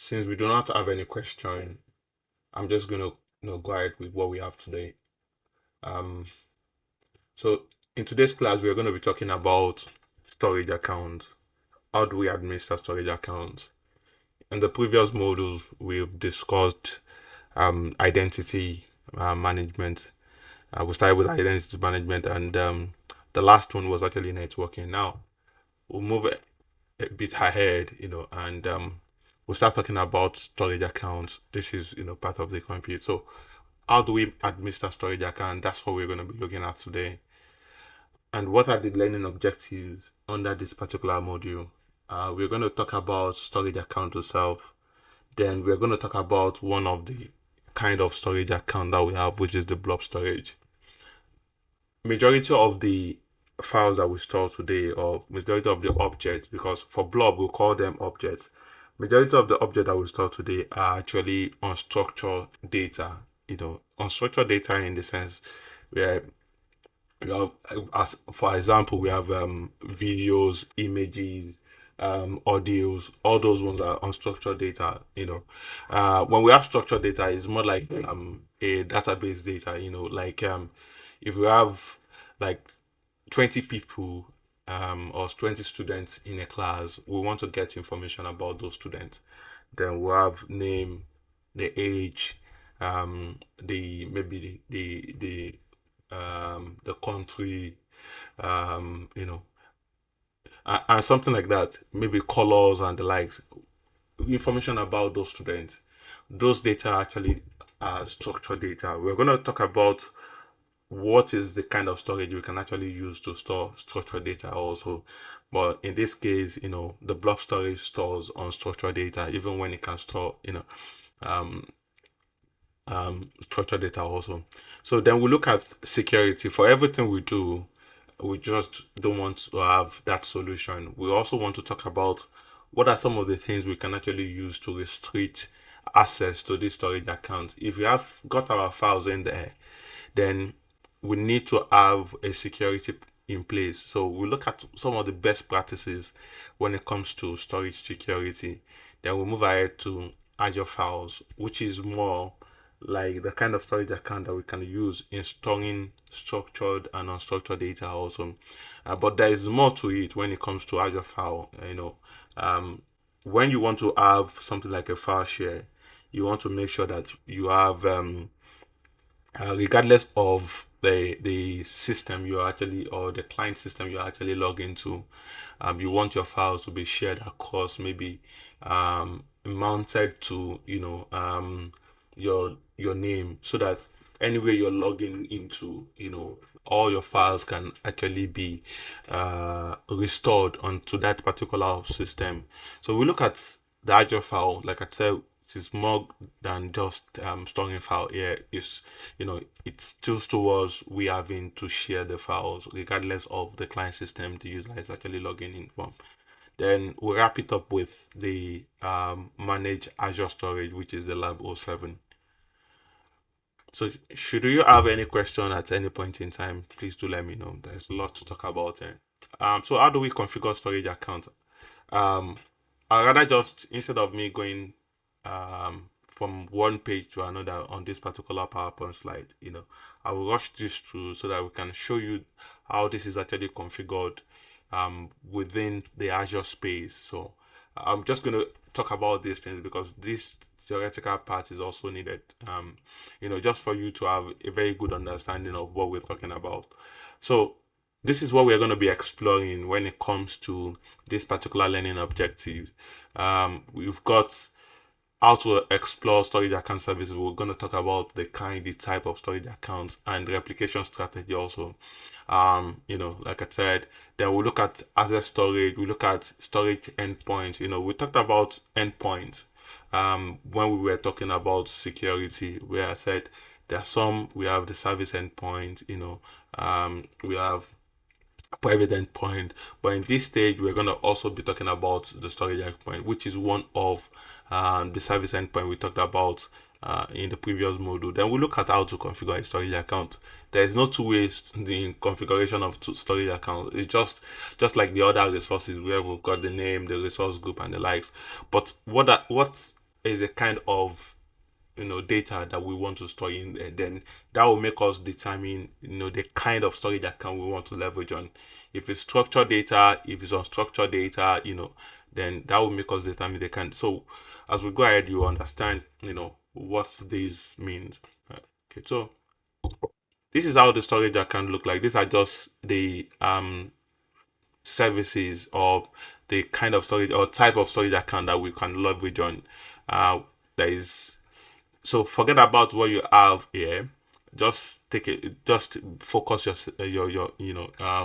Since we do not have any question, I'm just gonna go ahead with what we have today. Um, so in today's class, we are going to be talking about storage accounts. How do we administer storage accounts? In the previous modules, we've discussed identity management. We started with identity management, and the last one was actually networking. Now we'll move a bit ahead, and we'll start talking about storage accounts. This is part of the compute. So how do we administer storage account? That's what we're going to be looking at today. And what are the learning objectives under this particular module? We're going to talk about storage account itself. Then we're going to talk about one of the kind of storage account that we have, which is the blob storage. Majority of the files that we store today, or majority of the objects, because for blob we'll call them objects. Majority of the objects that we store today are actually unstructured data. Unstructured data in the sense where as for example, we have videos, images, audios. All those ones are unstructured data. When we have structured data, it's more like a database data. Like if we have like 20 people or 20 students in a class, we want to get information about those students. Then we have name, the age, the country, and something like that, maybe colors and the likes, information about those students. Those data actually are structured data. We're going to talk about what is the kind of storage we can actually use to store structured data also. But in this case, the blob storage stores unstructured data, even when it can store, structured data also. So then we look at security. For everything we do, we just don't want to have that solution. We also want to talk about what are some of the things we can actually use to restrict access to this storage account. If we have got our files in there, then we need to have a security in place. So we look at some of the best practices when it comes to storage security. Then we move ahead to Azure files, which is more like the kind of storage account that we can use in storing structured and unstructured data also. But there is more to it when it comes to Azure file. When you want to have something like a file share, you want to make sure that you have regardless of the system you actually, or the client system you actually log into, you want your files to be shared across, maybe mounted to your name, so that anywhere you're logging into, all your files can actually be restored onto that particular system. So we look at the Azure file. Like I said, it is more than just storing file. It's tilts towards we having to share the files regardless of the client system the user is actually logging in from. Then we wrap it up with the manage Azure storage, which is the Lab 07. So should you have any question at any point in time, please do let me know. There's a lot to talk about. So how do we configure storage account? I'd rather just, instead of me going from one page to another on this particular PowerPoint slide, I will rush this through so that we can show you how this is actually configured within the Azure space. So I'm just going to talk about these things because this theoretical part is also needed, just for you to have a very good understanding of what we're talking about. So this is what we're going to be exploring when it comes to this particular learning objective. We've got how to explore storage account services. We're going to talk about the type of storage accounts and replication strategy also. Like I said, then we'll look at asset storage, we look at storage endpoints. We talked about endpoints when we were talking about security, where I said there are some, we have the service endpoint, we have private endpoint, but in this stage we're going to also be talking about the storage endpoint, which is one of the service endpoint we talked about in the previous module. Then we look at how to configure a storage account. There is no two ways in configuration of storage account. It's just like the other resources where we've got the name, the resource group, and the likes. But what is a kind of data that we want to store in there, then that will make us determine the kind of storage account we want to leverage on. If it's structured data, if it's unstructured data, then that will make us determine the kind. So as we go ahead, you understand what this means. Okay, so this is how the storage account look like. These are just the services or the kind of storage or type of storage account that we can leverage on. There is So forget about what you have here. Just take it. Just focus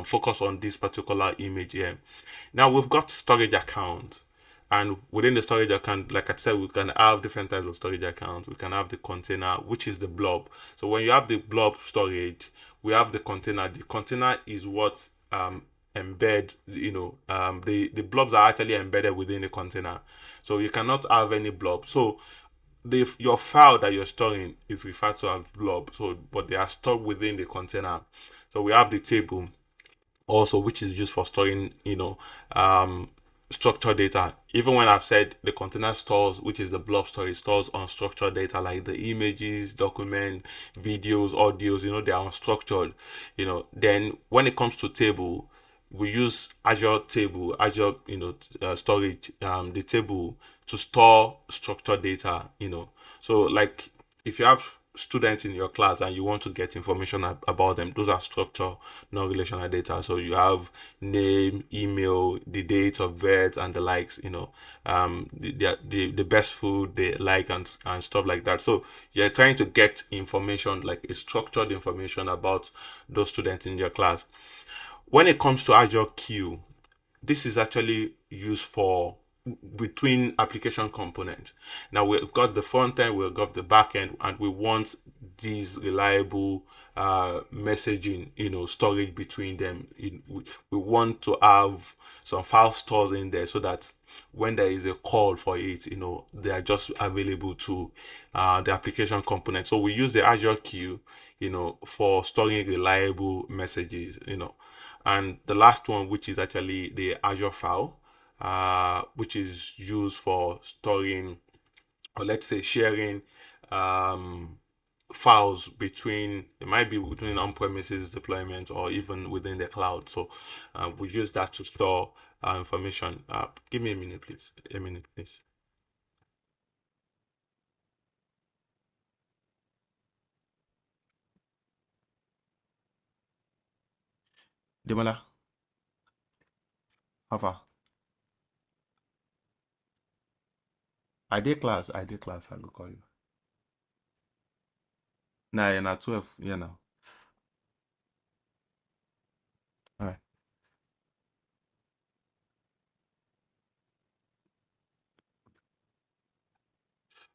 focus on this particular image here. Now we've got storage account, and within the storage account, like I said, we can have different types of storage accounts. We can have the container, which is the blob. So when you have the blob storage, we have the container. The container is what embed the blobs are actually embedded within the container, so you cannot have any blob. So your file that you're storing is referred to as blob, so but they are stored within the container. So we have the table also, which is used for storing structured data. Even when I've said the container stores, which is the blob storage, stores unstructured data like the images, document, videos, audios, they are unstructured. Then when it comes to table, we use Azure storage, the table to store structured data. So like if you have students in your class and you want to get information about them, those are structured, non-relational data. So you have name, email, the dates of birth, and the likes. The best food they like, and stuff like that. So you're trying to get information, like a structured information about those students in your class. When it comes to Azure Queue, this is actually used for between application components. Now we've got the front end, we've got the back end, and we want these reliable messaging, storage between them. We want to have some file stores in there so that when there is a call for it, they are just available to the application component. So we use the Azure Queue, for storing reliable messages, and the last one, which is actually the Azure file, which is used for storing, or let's say sharing, files between, it might be between on-premises deployment or even within the cloud. So we use that to store information. Give me a minute, please. A minute, please. Demola, how far? I did class, I will call you. Nah, you're not 12, yeah, now. All right.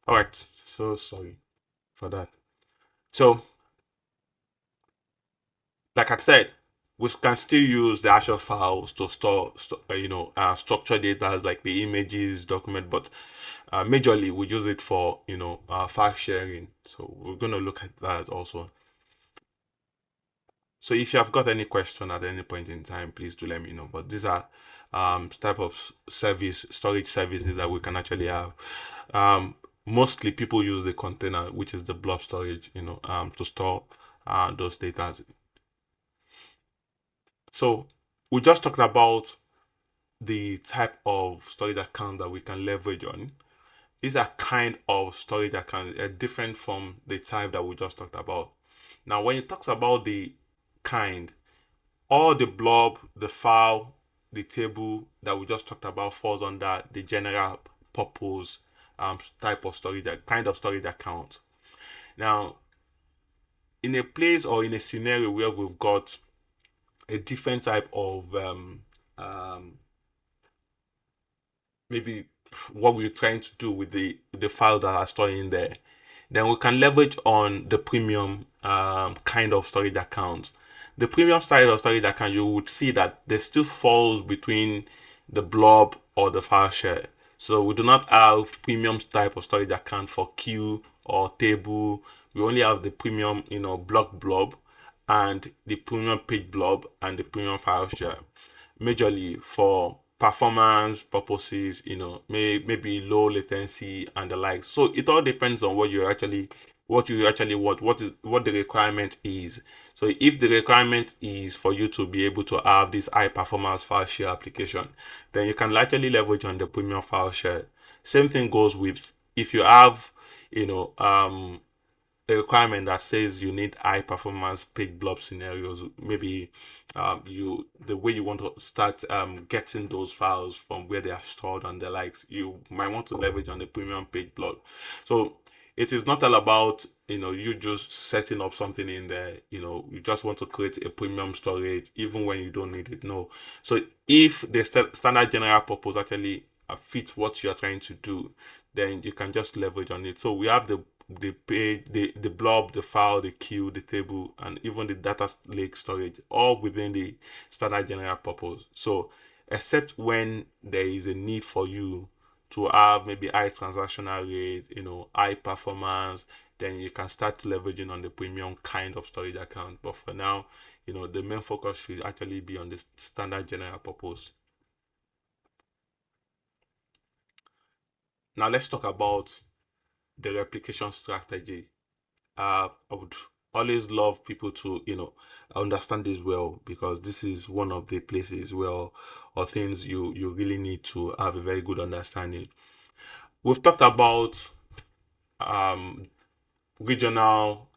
All right. So sorry for that. So, like I said, we can still use the Azure files to store, structured data like the images, document, but majorly we use it for, file sharing. So we're going to look at that also. So if you have got any question at any point in time, please do let me know. But these are type of storage services that we can actually have. Mostly people use the container, which is the blob storage, to store those data. So we just talked about the type of storage account that we can leverage on. These are kind of storage accounts different from the type that we just talked about. Now, when it talks about the kind, all the blob, the file, the table that we just talked about falls under the general purpose type of storage, kind of storage account. Now, in a place or in a scenario where we've got a different type of maybe what we're trying to do with the files that are stored in there, then we can leverage on the premium kind of storage account. The premium style of storage account, you would see that there still falls between the blob or the file share. So we do not have premium type of storage account for queue or table. We only have the premium, block blob, and the premium page blob, and the premium file share. Majorly for performance purposes, maybe low latency and the like. So it all depends on what you actually want, what the requirement is. So if the requirement is for you to be able to have this high performance file share application, then you can actually leverage on the premium file share. Same thing goes with if you have, you know, a requirement that says you need high performance page blob scenarios. Maybe the way you want to start getting those files from where they are stored and the likes, you might want to leverage on the premium page blob. So it is not all about you just setting up something in there. You just want to create a premium storage even when you don't need it. No. So if the standard general purpose actually fit what you're trying to do, then you can just leverage on it. So we have the page, the blob, the file, the queue, the table, and even the data lake storage, all within the standard general purpose. So except when there is a need for you to have maybe high transactional rate, high performance, then you can start leveraging on the premium kind of storage account. But for now, the main focus should actually be on the standard general purpose. Now let's talk about the replication strategy. I would always love people to, understand this well, because this is one of the places where or things you really need to have a very good understanding. We've talked about regional,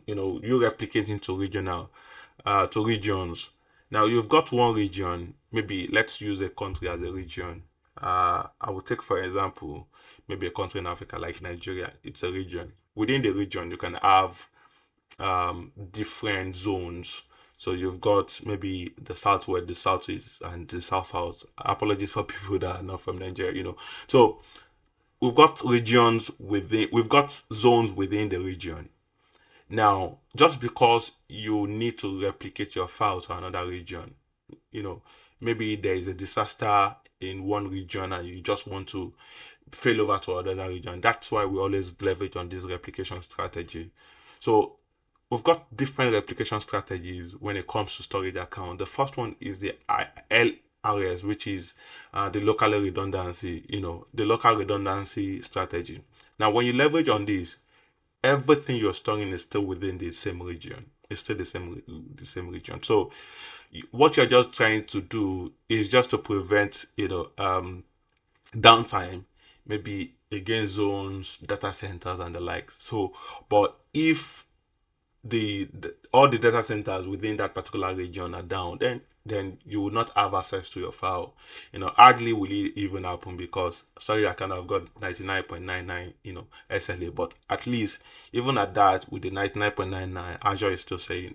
you replicating to regional, to regions. Now you've got one region, maybe let's use a country as a region. I would take, for example, maybe a country in Africa like Nigeria. It's a region. Within the region, you can have different zones. So you've got maybe the southwest, the southeast, and the south. Apologies for people that are not from Nigeria. So we've got we've got zones within the region. Now, just because you need to replicate your file to another region, maybe there is a disaster in one region and you just want to fail over to another region. That's why we always leverage on this replication strategy. So we've got different replication strategies when it comes to storage account. The first one is the LRS, which is the local redundancy, the local redundancy strategy. Now, when you leverage on this, everything you're storing is still within the same region. It's still the same region. So what you're just trying to do is just to prevent, downtime, maybe against zones, data centers, and the like. So, but if all the data centers within that particular region are down, then you will not have access to your file. Hardly will it even happen, because sorry, I kind of got 99.99 SLA, but at least even at that, with the 99.99, Azure is still saying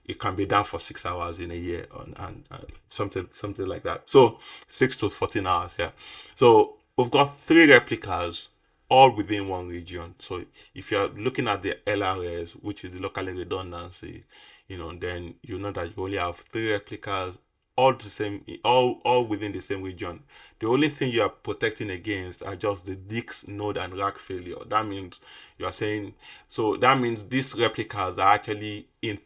it can be down for 6 hours in a year, and something like that. So 6 to 14 hours, yeah. So we've got 3 replicas all within one region. So if you're looking at the LRS, which is the local redundancy, then you know that you only have 3 replicas, all the same, all within the same region. The only thing you are protecting against are just the disk, node, and rack failure. That means you are saying, so that means these replicas are actually in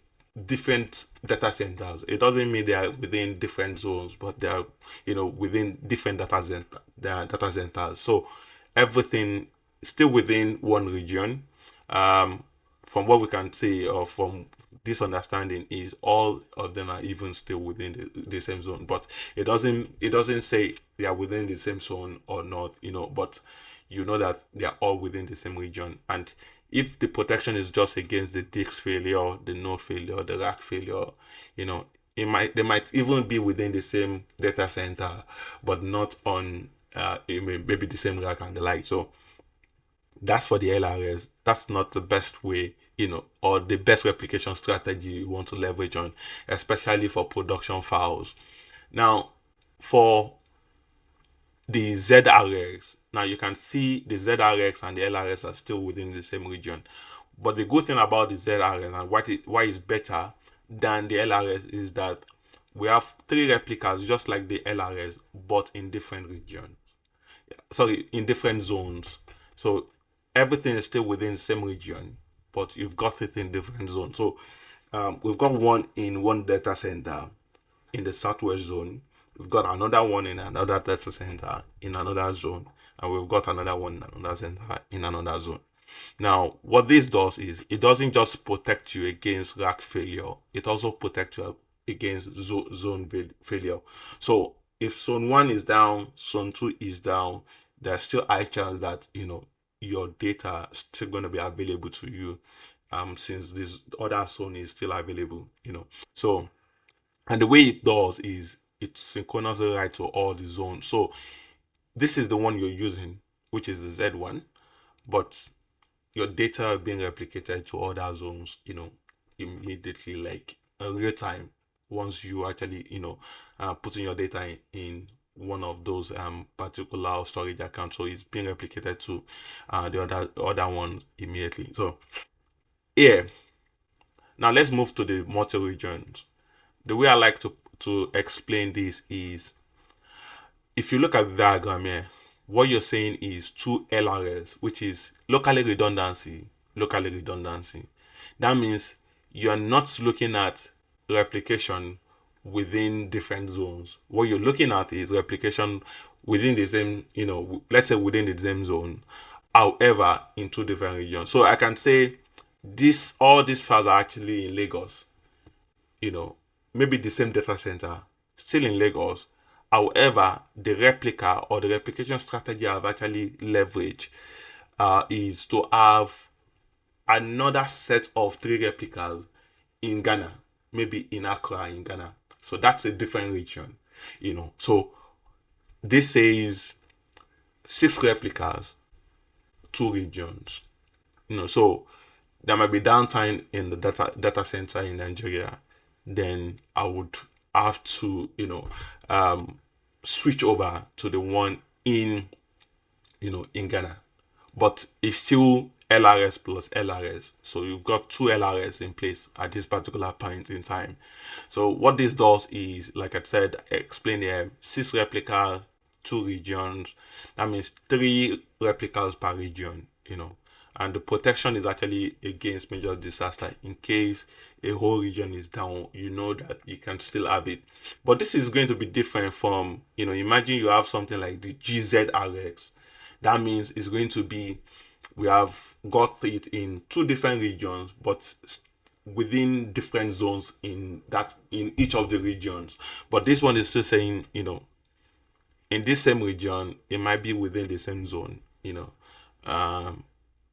different data centers. It doesn't mean they are within different zones, but they are, within different data centers. So everything still within one region. From what we can see, or from this understanding, is all of them are even still within the same zone, but it doesn't say they are within the same zone or not, but you know that they are all within the same region. And if the protection is just against the disk failure, the node failure, the rack failure, they might even be within the same data center, but not on maybe the same rack and the like. So that's for the LRS. That's not the best way, or the best replication strategy you want to leverage on, especially for production files. Now, for the ZRX, now you can see the ZRX and the LRS are still within the same region. But the good thing about the ZRX and why it's better than the LRS is that we have 3 replicas just like the LRS, but in different regions. Sorry, in different zones. So everything is still within the same region, but you've got it in different zones. So we've got one in one data center in the southwest zone. we've got another one in another data center in another zone, and we've got another one in another center in another zone. Now, what this does is it doesn't just protect you against rack failure, it also protects you against zone failure. So if zone 1 is down, zone 2 is down, there's still high chance that your data is still going to be available to you, since this other zone is still available. So, and the way it does is it synchronously writes to all the zones. So this is the one you're using, which is the Z1, but your data being replicated to other zones, immediately, like in real time, once you actually, putting your data in one of those particular storage accounts. So it's being replicated to the other ones immediately. So yeah, now let's move to the multi-regions. The way I like to explain this is, if you look at the diagram here, what you're saying is two LRS, which is locally redundancy. That means you are not looking at replication within different zones. What you're looking at is replication within the same, let's say within the same zone, however, in two different regions. So I can say all these files are actually in Lagos, maybe the same data center, still in Lagos. However, the replica or the replication strategy I've actually leveraged is to have another set of 3 replicas in Ghana, maybe in Accra in Ghana. So that's a different region. So this says 6 replicas, 2 regions. So there might be downtime in the data center in Nigeria. Then I would have to, switch over to the one in Ghana. But it's still LRS plus LRS. So you've got 2 LRS in place at this particular point in time. So what this does is, like I said, explain here, 6 replicas, 2 regions. That means 3 replicas per region. And the protection is actually against major disaster. In case a whole region is down, that you can still have it. But this is going to be different from, imagine you have something like the GZRX. That means it's going to be, we have got it in 2 different regions, but within different zones in each of the regions. But this one is still saying, in this same region, it might be within the same zone.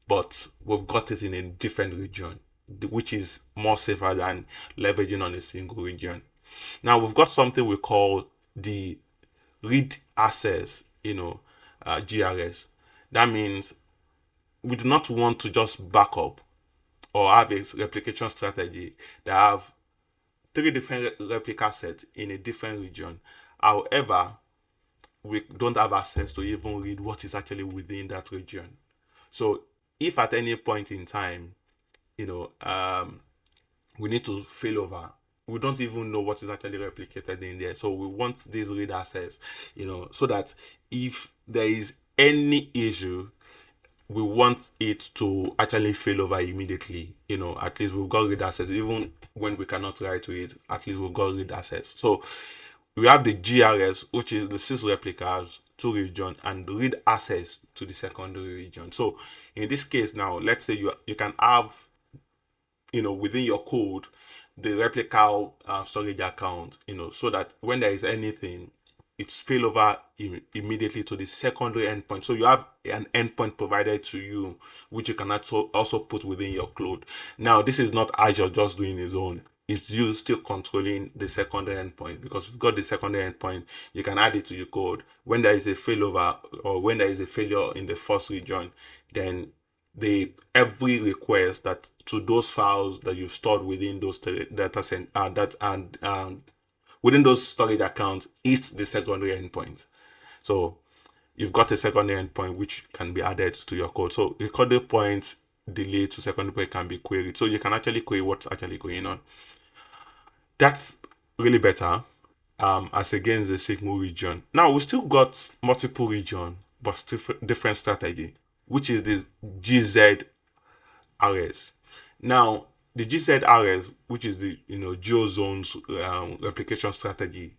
But we've got it in a different region, which is more safer than leveraging on a single region. Now we've got something we call the read access, GRS. That means we do not want to just back up or have a replication strategy that have 3 different replica sets in a different region. However, we don't have access to even read what is actually within that region. So if at any point in time, we need to fail over, we don't even know what is actually replicated in there. So we want this read access, so that if there is any issue, we want it to actually fail over immediately. At least we've got read access. Even when we cannot write to it, at least we've got read access. So we have the GRS, which is the 6 replicas, 2 region, and read access to the secondary region. So in this case now, let's say you can have, within your code, the replica storage account, so that when there is anything, it's failover immediately to the secondary endpoint. So you have an endpoint provided to you, which you can also put within your cloud. Now, this is not Azure just doing its own. It's you still controlling the secondary endpoint, because you've got the secondary endpoint, you can add it to your code. When there is a failover or when there is a failure in the first region, then every request that to those files that you've stored within those data center within those storage accounts, it's the secondary endpoint. So you've got a secondary endpoint which can be added to your code. So recorded points delay to secondary point can be queried. So you can actually query what's actually going on. That's really better as against the single region. Now we still got multiple region, but different strategy, which is the GZRS. Now the GZRS, which is the GeoZones replication strategy.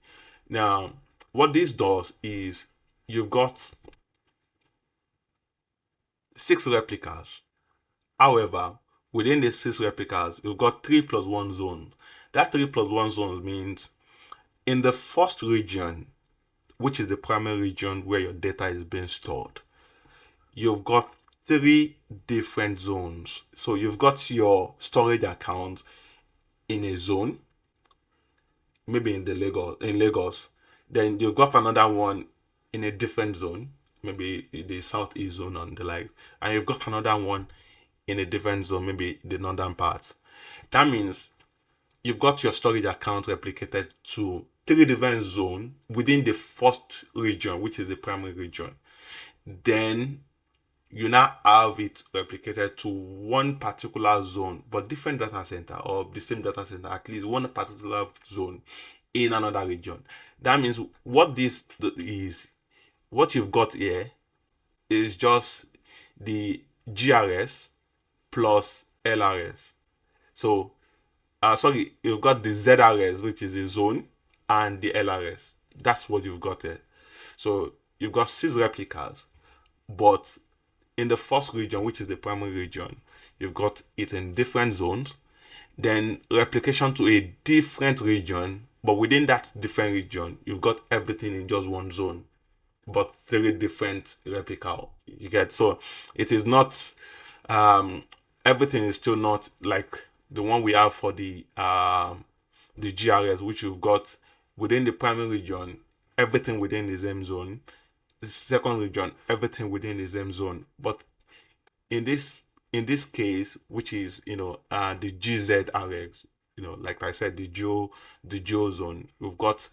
Now what this does is you've got 6 replicas. However, within the 6 replicas, you've got 3+1 zone. That 3+1 zone means in the first region, which is the primary region where your data is being stored, you've got 3 different zones. So you've got your storage account in a zone, maybe in Lagos. Then you've got another one in a different zone, maybe the southeast zone and the like, and you've got another one in a different zone, maybe the northern part. That means you've got your storage account replicated to 3 different zones within the first region, which is the primary region. Then you now have it replicated to one particular zone, but different data center or the same data center, at least one particular zone in another region. That means what this is, what you've got here is just the GRS plus LRS. So, sorry, you've got the ZRS, which is the zone, and the LRS. That's what you've got there. So, you've got 6 replicas, but in the first region, which is the primary region, you've got it in different zones. Then replication to a different region, but within that different region, you've got everything in just one zone, but 3 different replica. You get, so it is not everything is still not like the one we have for the GRS, which you've got within the primary region, everything within the same zone. The second region, everything within the same zone. But in this case, which is the GZRX, like I said, the geo zone, you've got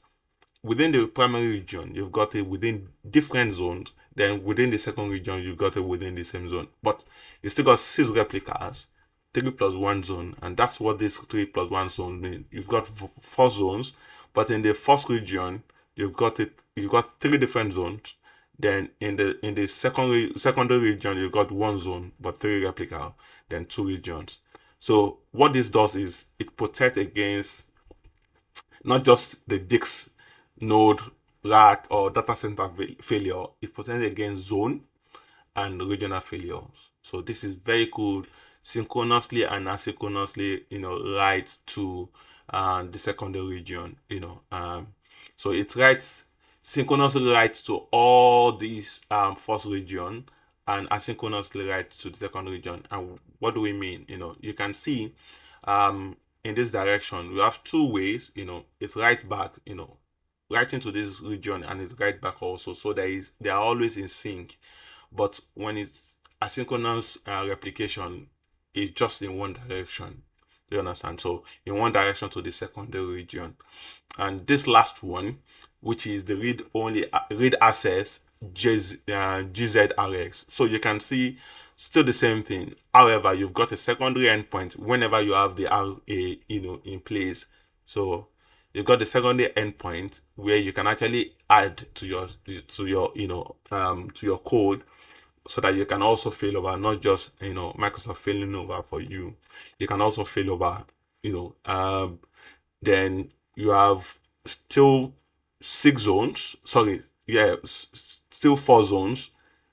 within the primary region, you've got it within different zones. Then within the second region, you've got it within the same zone. But you still got 6 replicas, 3+1 zone, and that's what this 3+1 zone means. You've got 4 zones, but in the first region, you've got 3 different zones. Then in the secondary region, you've got 1 zone, but 3 replica, then 2 regions. So what this does is it protects against not just the disk node rack or data center failure, it protects against zone and regional failures. So this is very cool, synchronously and asynchronously, write to the secondary region. So it writes synchronously writes to all these first region and asynchronously writes to the second region. And what do we mean? You can see in this direction we have 2 ways. It's write back, writing to this region, and it's write back also. So they are always in sync. But when it's asynchronous replication, it's just in one direction. Do you understand? So in one direction to the secondary region. And this last one, which is the read access GZRX. So you can see still the same thing. However, you've got a secondary endpoint whenever you have the RA in place. So you've got the secondary endpoint where you can actually add to your to your code, so that you can also fail over, not just Microsoft failing over for you. You can also fail over. Then you have still 6 zones. Sorry, yeah, still 4 zones,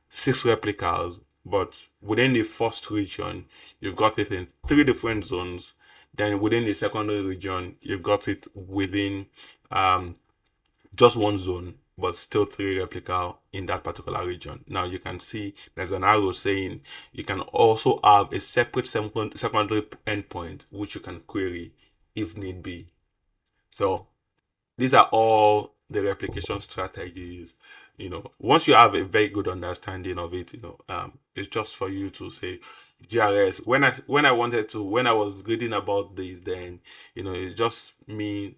6 replicas. But within the first region, you've got it in 3 different zones. Then within the secondary region, you've got it within just 1 zone, but still 3 replica in that particular region. Now you can see there's an arrow saying you can also have a separate secondary endpoint which you can query if need be. So these are all the replication strategies. Once you have a very good understanding of it, it's just for you to say GRS. When I was reading about this, then it's just me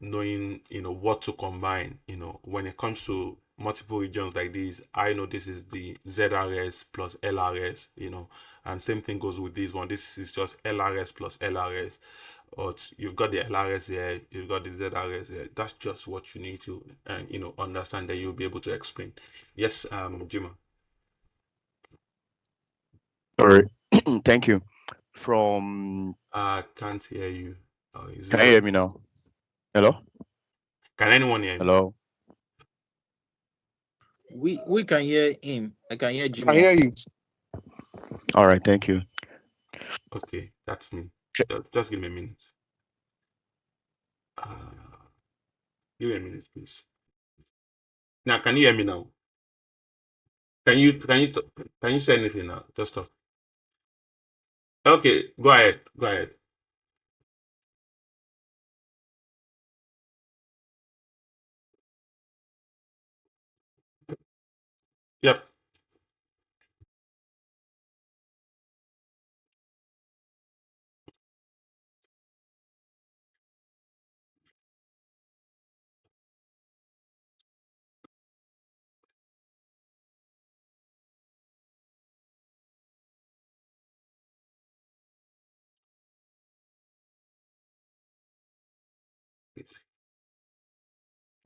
knowing what to combine. When it comes to multiple regions like this, I know this is the ZRS plus LRS. And same thing goes with this one. This is just LRS plus LRS. But you've got the LRS here, you've got the ZRS here. That's just what you need to understand, that you'll be able to explain. Yes, Jima. All right. Thank you. From I can't hear you. Oh, is Can it you hear just me me? now? Hello? Can anyone hear me? Hello? We can hear him. I can hear I Jimo. hear you. All right, thank you. Okay, that's me. Ch- Just give me a minute. Uh, give me a minute, please. Now, can you hear me now? Can you say anything now? Just talk. Okay, go ahead. Go ahead. Yep.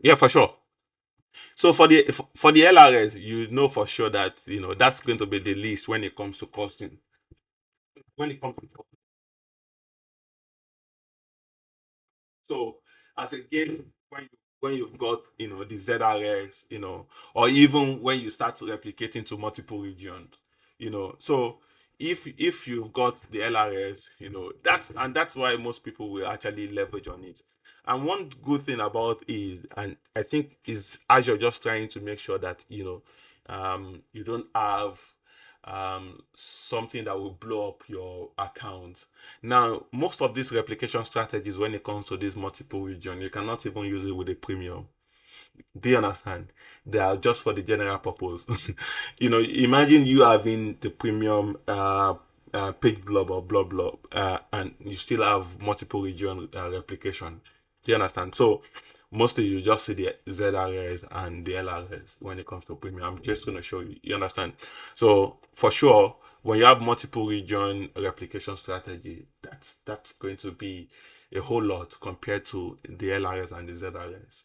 Yeah, for sure. So for the LRS, you know for sure that that's going to be the least when it comes to costing. When it comes to So as again, when you've got the ZRS, or even when you start replicating to multiple regions, so if you've got the LRS, that's why most people will actually leverage on it. And one good thing about is, and I think is Azure just trying to make sure that you don't have something that will blow up your account. Now, most of these replication strategies, when it comes to this multiple region, you cannot even use it with a premium. Do you understand? They are just for the general purpose. Imagine you having the premium page blob or blob blob, and you still have multiple region replication. Do you understand? So mostly you just see the ZRS and the LRS when it comes to premium. I'm just going to show you. You understand? So for sure, when you have multiple region replication strategy, that's going to be a whole lot compared to the LRS and the ZRS.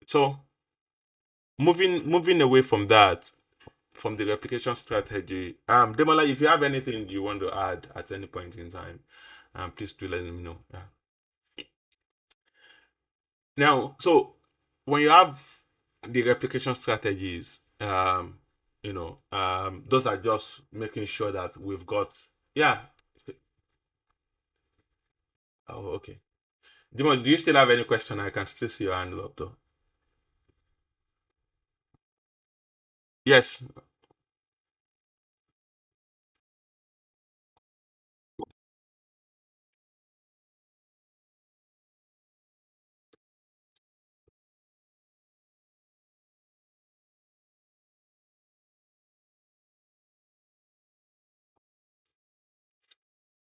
So moving away from that, from the replication strategy, Demola, if you have anything you want to add at any point in time, please do let me know. Yeah. Now, so when you have the replication strategies, those are just making sure that we've got. Yeah. Oh, okay. Demo, do you still have any question? I can still see your hand up though. Yes.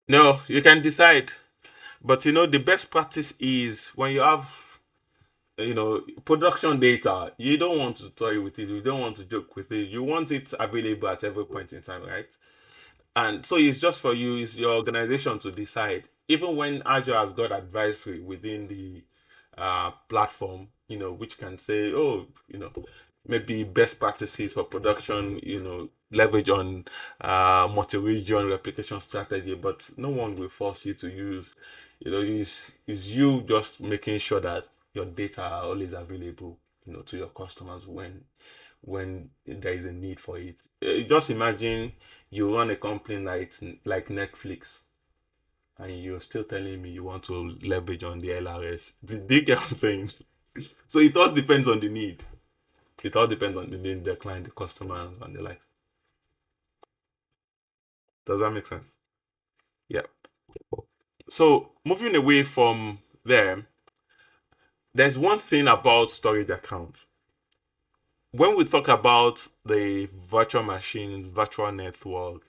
No, you can decide. But the best practice is when you have production data, you don't want to toy with it, you don't want to joke with it, you want it available at every point in time, right? And so it's just for you, it's your organization to decide. Even when Azure has got advisory within the platform, which can say, oh, maybe best practices for production, leverage on multi-region replication strategy, but no one will force you to use, is you just making sure that your data are always available, to your customers when there is a need for it. Just imagine you run a company like Netflix, and you're still telling me you want to leverage on the LRS. Do you get what I'm saying? So it all depends on the need. It all depends on the need, the client, the customer, and the like. Does that make sense? Yeah. So moving away from there, there's one thing about storage accounts. When we talk about the virtual machines, virtual network,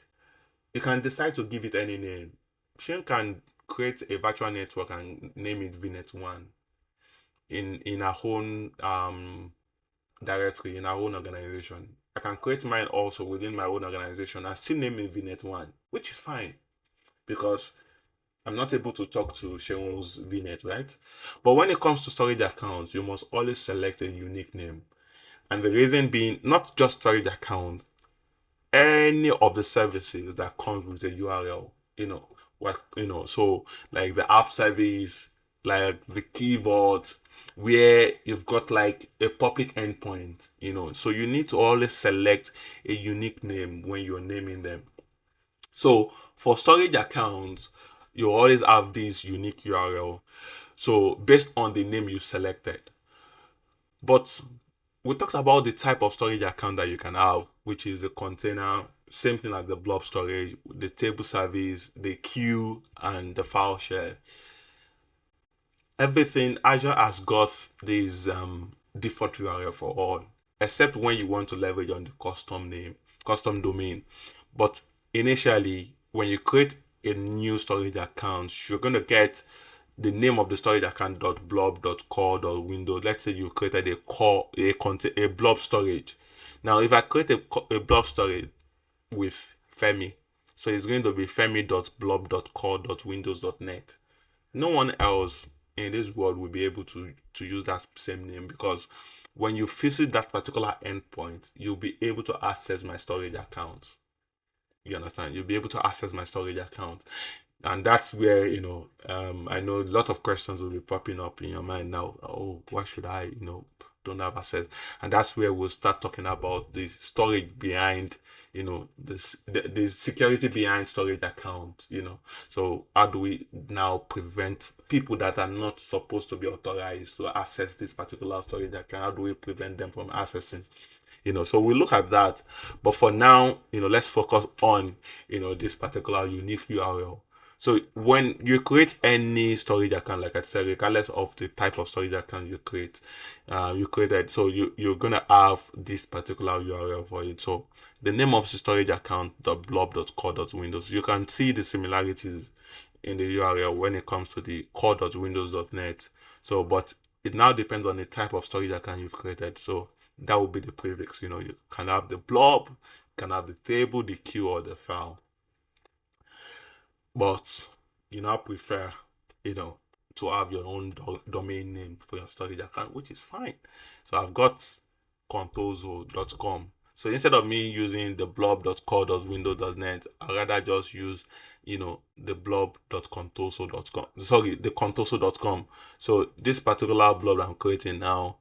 you can decide to give it any name. Shane can create a virtual network and name it VNet1 in our own directory, in our own organization. I can create mine also within my own organization and still name it VNet1, which is fine because I'm not able to talk to Shane's VNet, right? But when it comes to storage accounts, you must always select a unique name. And the reason being, not just storage account, any of the services that comes with a URL, what, so like the app service, like the keyboards, where you've got like a public endpoint, so you need to always select a unique name when you're naming them. So for storage accounts, you always have this unique URL, so based on the name you selected. But we talked about the type of storage account that you can have, which is the container, same thing like the blob storage, the table service, the queue, and the file share. Everything Azure has got this default URL for all, except when you want to leverage on the custom domain. But initially, when you create a new storage account, you're going to get the name of the storage account .blob.core.windows. Let's say you created a blob storage. Now, if I create a blob storage with Femi, so it's going to be femi.blob.core.windows.net. No one else in this world will be able to use that same name, because when you visit that particular endpoint, you'll be able to access my storage account. You understand? You'll be able to access my storage account. And that's where, I know a lot of questions will be popping up in your mind now. Oh, why should I, don't have access? And that's where we'll start talking about the storage behind, the security behind storage account, So how do we now prevent people that are not supposed to be authorized to access this particular storage account? How do we prevent them from accessing? So we look at that. But for now, let's focus on, this particular unique URL. So when you create any storage account, like I said, regardless of the type of storage account you created, so you're gonna have this particular URL for it. So the name of the storage account, .blob.core.windows. You can see the similarities in the URL when it comes to the core.windows.net. So, but it now depends on the type of storage account you've created. So that will be the prefix. You can have the blob, you can have the table, the queue, or the file. But I prefer, to have your own domain name for your storage account, which is fine. So I've got contoso.com. So instead of me using the blob.core.windows.net, I'd rather just use, the blob.contoso.com. Sorry, the contoso.com. So this particular blob I'm creating now,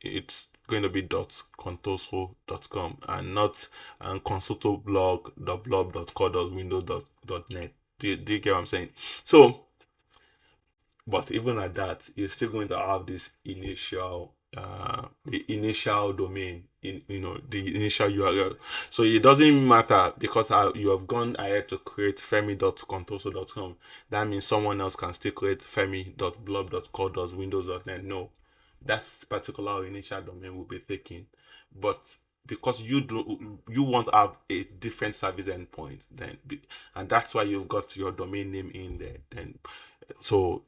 it's going to be .contoso.com and not consultoblog.blob.core.windows.net. Do you get what I'm saying? So, but even at that, you're still going to have this initial domain, the initial URL. So it doesn't matter, because you have gone ahead to create femi.contoso.com. That means someone else can still create femi.blob.core.windows.net. No, that particular initial domain will be taken. But because you want to have a different service endpoint, and that's why you've got your domain name in there. Then, so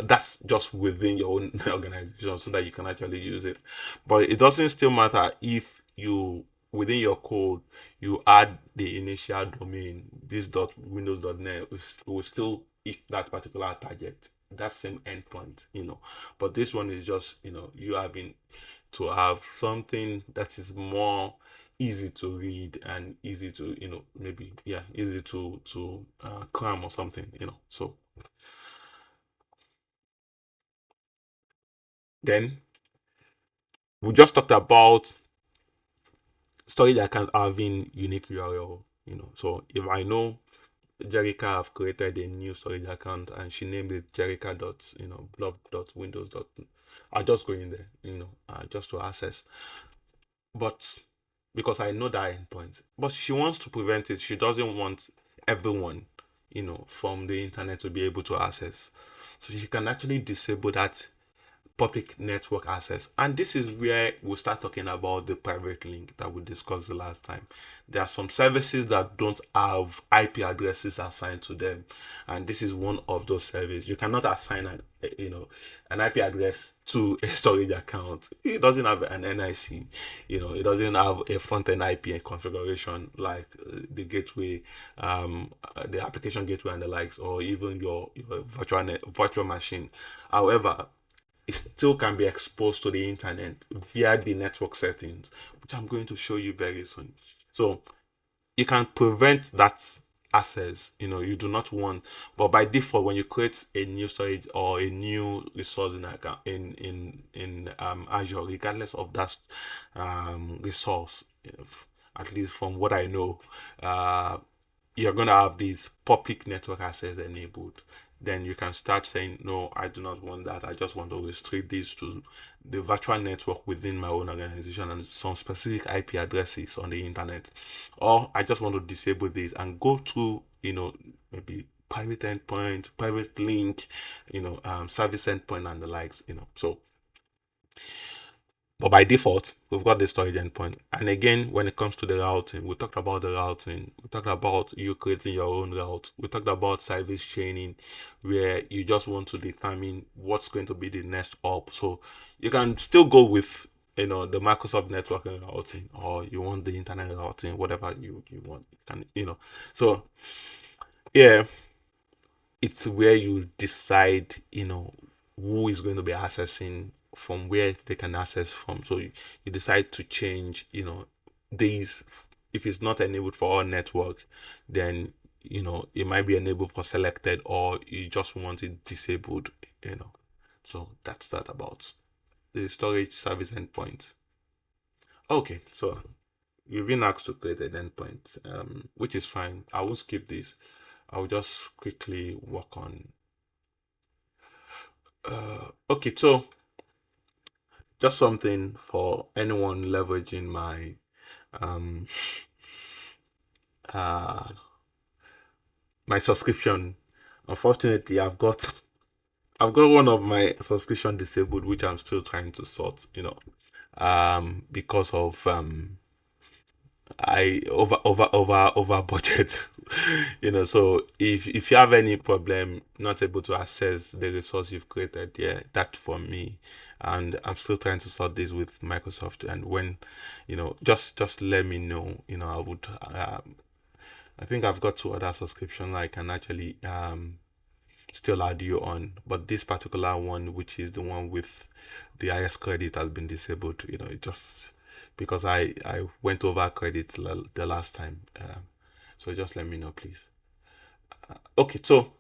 that's just within your own organization, so that you can actually use it. But it doesn't still matter if you, within your code, you add the initial domain, this .windows.net will still hit that particular target, that same endpoint, But this one is just, you having to have something that is more easy to read and easy to, easy to cram or something, So then we just talked about storage account having unique URL, So if I know Jerica have created a new storage account and she named it Jerica blob.windows. I'll just go in there, just to access. But because I know that endpoint, but she wants to prevent it. She doesn't want everyone, from the internet to be able to access. So she can actually disable that public network access. And this is where we start talking about the private link that we discussed the last time. There are some services that don't have IP addresses assigned to them, and this is one of those services. You cannot assign an IP address to a storage account. It doesn't have an NIC, it doesn't have a front-end IP configuration like the gateway, the application gateway and the likes, or even your virtual machine. However, it still can be exposed to the internet via the network settings, which I'm going to show you very soon. So you can prevent that access. You do not want, but by default, when you create a new storage or a new resource in account in Azure, regardless of that resource, at least from what I know, you're going to have these public network access enabled. Then you can start saying, no, I do not want that. I just want to restrict this to the virtual network within my own organization and some specific IP addresses on the internet. Or I just want to disable this and go to, maybe private endpoint, private link, service endpoint and the likes, So, but by default, we've got the storage endpoint. And again, when it comes to the routing, we talked about the routing. We talked about you creating your own route. We talked about service chaining, where you just want to determine what's going to be the next up. So you can still go with, the Microsoft networking routing, or you want the internet routing, whatever you want. So yeah, it's where you decide, who is going to be accessing from where they can access from. So you decide to change, these. If it's not enabled for all network, then it might be enabled for selected, or you just want it disabled. So that's that about the storage service endpoint. Okay, so you've been asked to create an endpoint, which is fine. I won't skip this. I'll just quickly work on. Okay, so just something for anyone leveraging my my subscription. Unfortunately, I've got one of my subscription disabled, which I'm still trying to sort. Because of I over budget. So if you have any problem not able to access the resource you've created, yeah, that for me. And I'm still trying to sort this with Microsoft, and when just let me know. I would I think I've got 2 other subscriptions I can actually still add you on, but this particular one, which is the one with the highest credit, has been disabled. It just because I went over credit the last time. So just let me know, please. Okay, so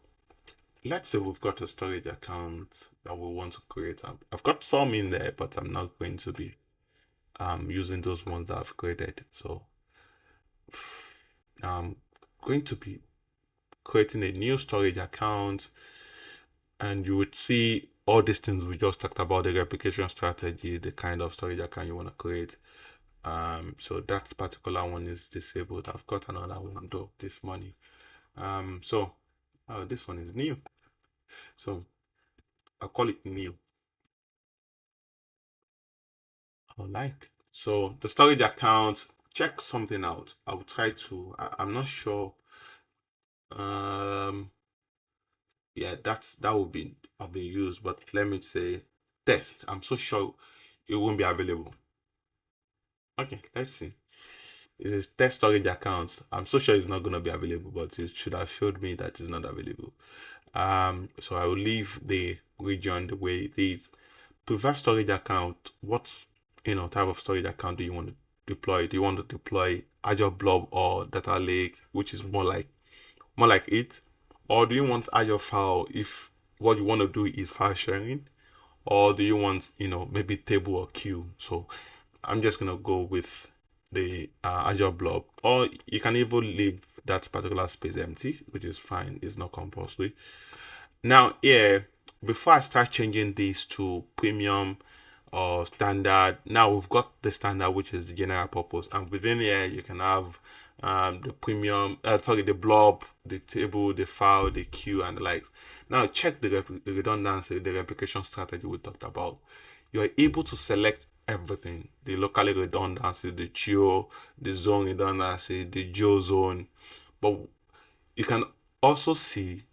let's say we've got a storage account that we want to create. I've got some in there, but I'm not going to be using those ones that I've created. So I'm going to be creating a new storage account, and you would see all these things we just talked about: the replication strategy, the kind of storage account you want to create. So that particular one is disabled. I've got another one though this morning. So this one is new, so I'll call it new. So the storage account, check something out. I will try to. I'm not sure. Yeah, that would be I've been used, but let me say test. I'm so sure it won't be available. Okay, let's see. It is test storage accounts. I'm so sure it's not going to be available, but it should have showed me that it's not available. So I will leave the region the way it is. Preferred storage account. What type of storage account do you want to deploy? Do you want to deploy Azure Blob or Data Lake, which is more like it, or do you want Azure File if what you want to do is file sharing, or do you want maybe table or queue? So I'm just gonna go with the Azure Blob, or you can even leave that particular space empty, which is fine. It's not compulsory. Now, before I start changing these to premium or standard, now we've got the standard, which is the general purpose, and within here you can have the premium, the blob, the table, the file, the queue, and the likes. Now check the redundancy, the replication strategy we talked about. You're able to select everything: the locally redundancy, the geo, the zone redundancy, the geo zone. But you can also see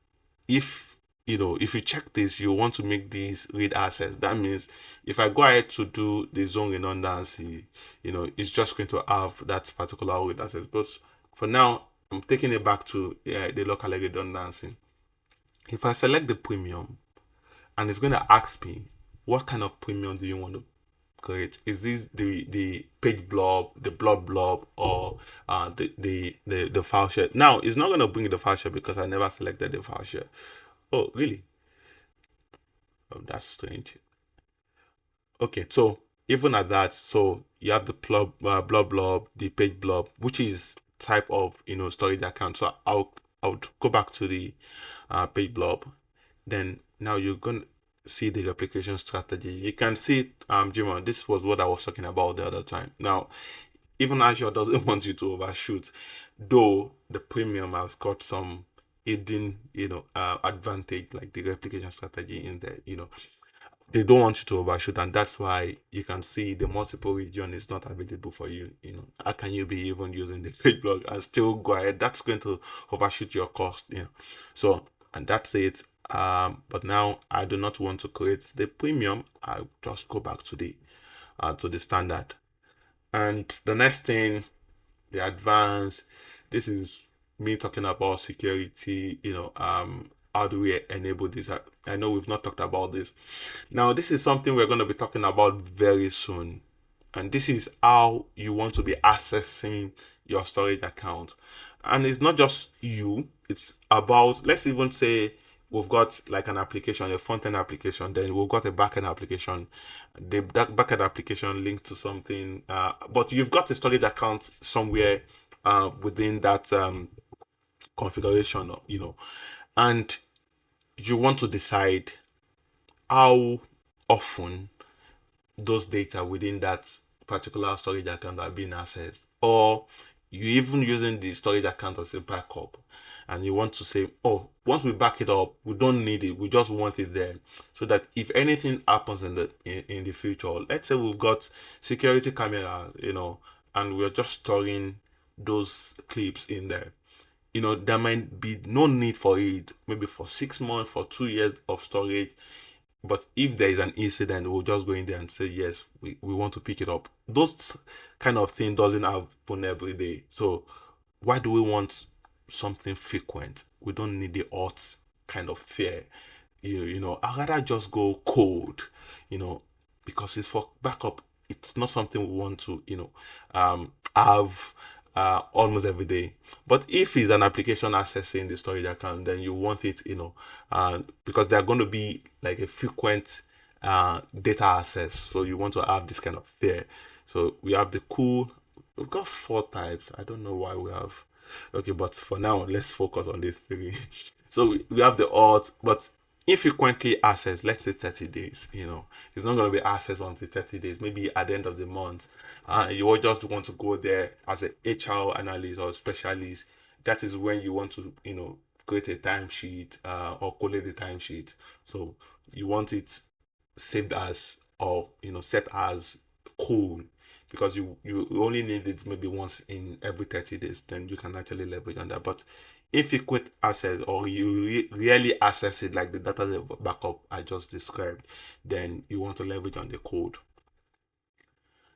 if if you check this, you want to make these read access. That means if I go ahead to do the zone redundancy, it's just going to have that particular read access. But for now, I'm taking it back to the local redundancy. If I select the premium, and it's going to ask me what kind of premium do you want to create? Is this the page blob, the blob, or the file share? Now it's not gonna bring the file share because I never selected the file share. Oh, really? Oh, that's strange. Okay, so even at that, so you have the blob, the page blob, which is type of storage account. So I'll go back to the page blob. Then now you're gonna see the replication strategy. You can see Jimon, this was what I was talking about the other time. Now, even Azure doesn't want you to overshoot, though the premium has got some hidden advantage like the replication strategy in there. They don't want you to overshoot, and that's why you can see the multiple region is not available for you. How can you be even using the page block and still go ahead? That's going to overshoot your cost. So, and that's it. But now I do not want to create the premium. I just go back to the standard. And the next thing, the advanced. This is me talking about security. How do we enable this? I know we've not talked about this. Now, this is something we're going to be talking about very soon. And this is how you want to be accessing your storage account. And it's not just you, it's about, let's even say we've got like an application, a front-end application, then we've got a back-end application. That back-end application linked to something, but you've got a storage account somewhere within that configuration, and you want to decide how often those data within that particular storage account are being accessed, or you even using the storage account as a backup, and you want to say, oh, once we back it up, we don't need it, we just want it there, so that if anything happens in the future, let's say we've got security camera, and we're just storing those clips in there, there might be no need for it, maybe for 6 months, for 2 years of storage. But if there is an incident, we'll just go in there and say, yes, we want to pick it up. Those kind of thing doesn't happen every day. So why do we want something frequent? We don't need the odd kind of fear. I'd rather just go cold, because it's for backup. It's not something we want to, have almost every day. But if it's an application accessing the storage account, then you want it, because they're going to be like a frequent data access. So you want to have this kind of fear. So we have the cool. We've got 4 types. I don't know why we have. Okay, but for now, let's focus on the 3. So we have the odd, but infrequently accessed, let's say 30 days. It's not going to be accessed until 30 days, maybe at the end of the month. You will just want to go there as a HR analyst or specialist. That is when you want to create a timesheet or collate the timesheet. So you want it saved as, or set as cool, because you only need it maybe once in every 30 days, then you can actually leverage on that. But if you quit access, or you rarely access it, like the data backup I just described, then you want to leverage on the code.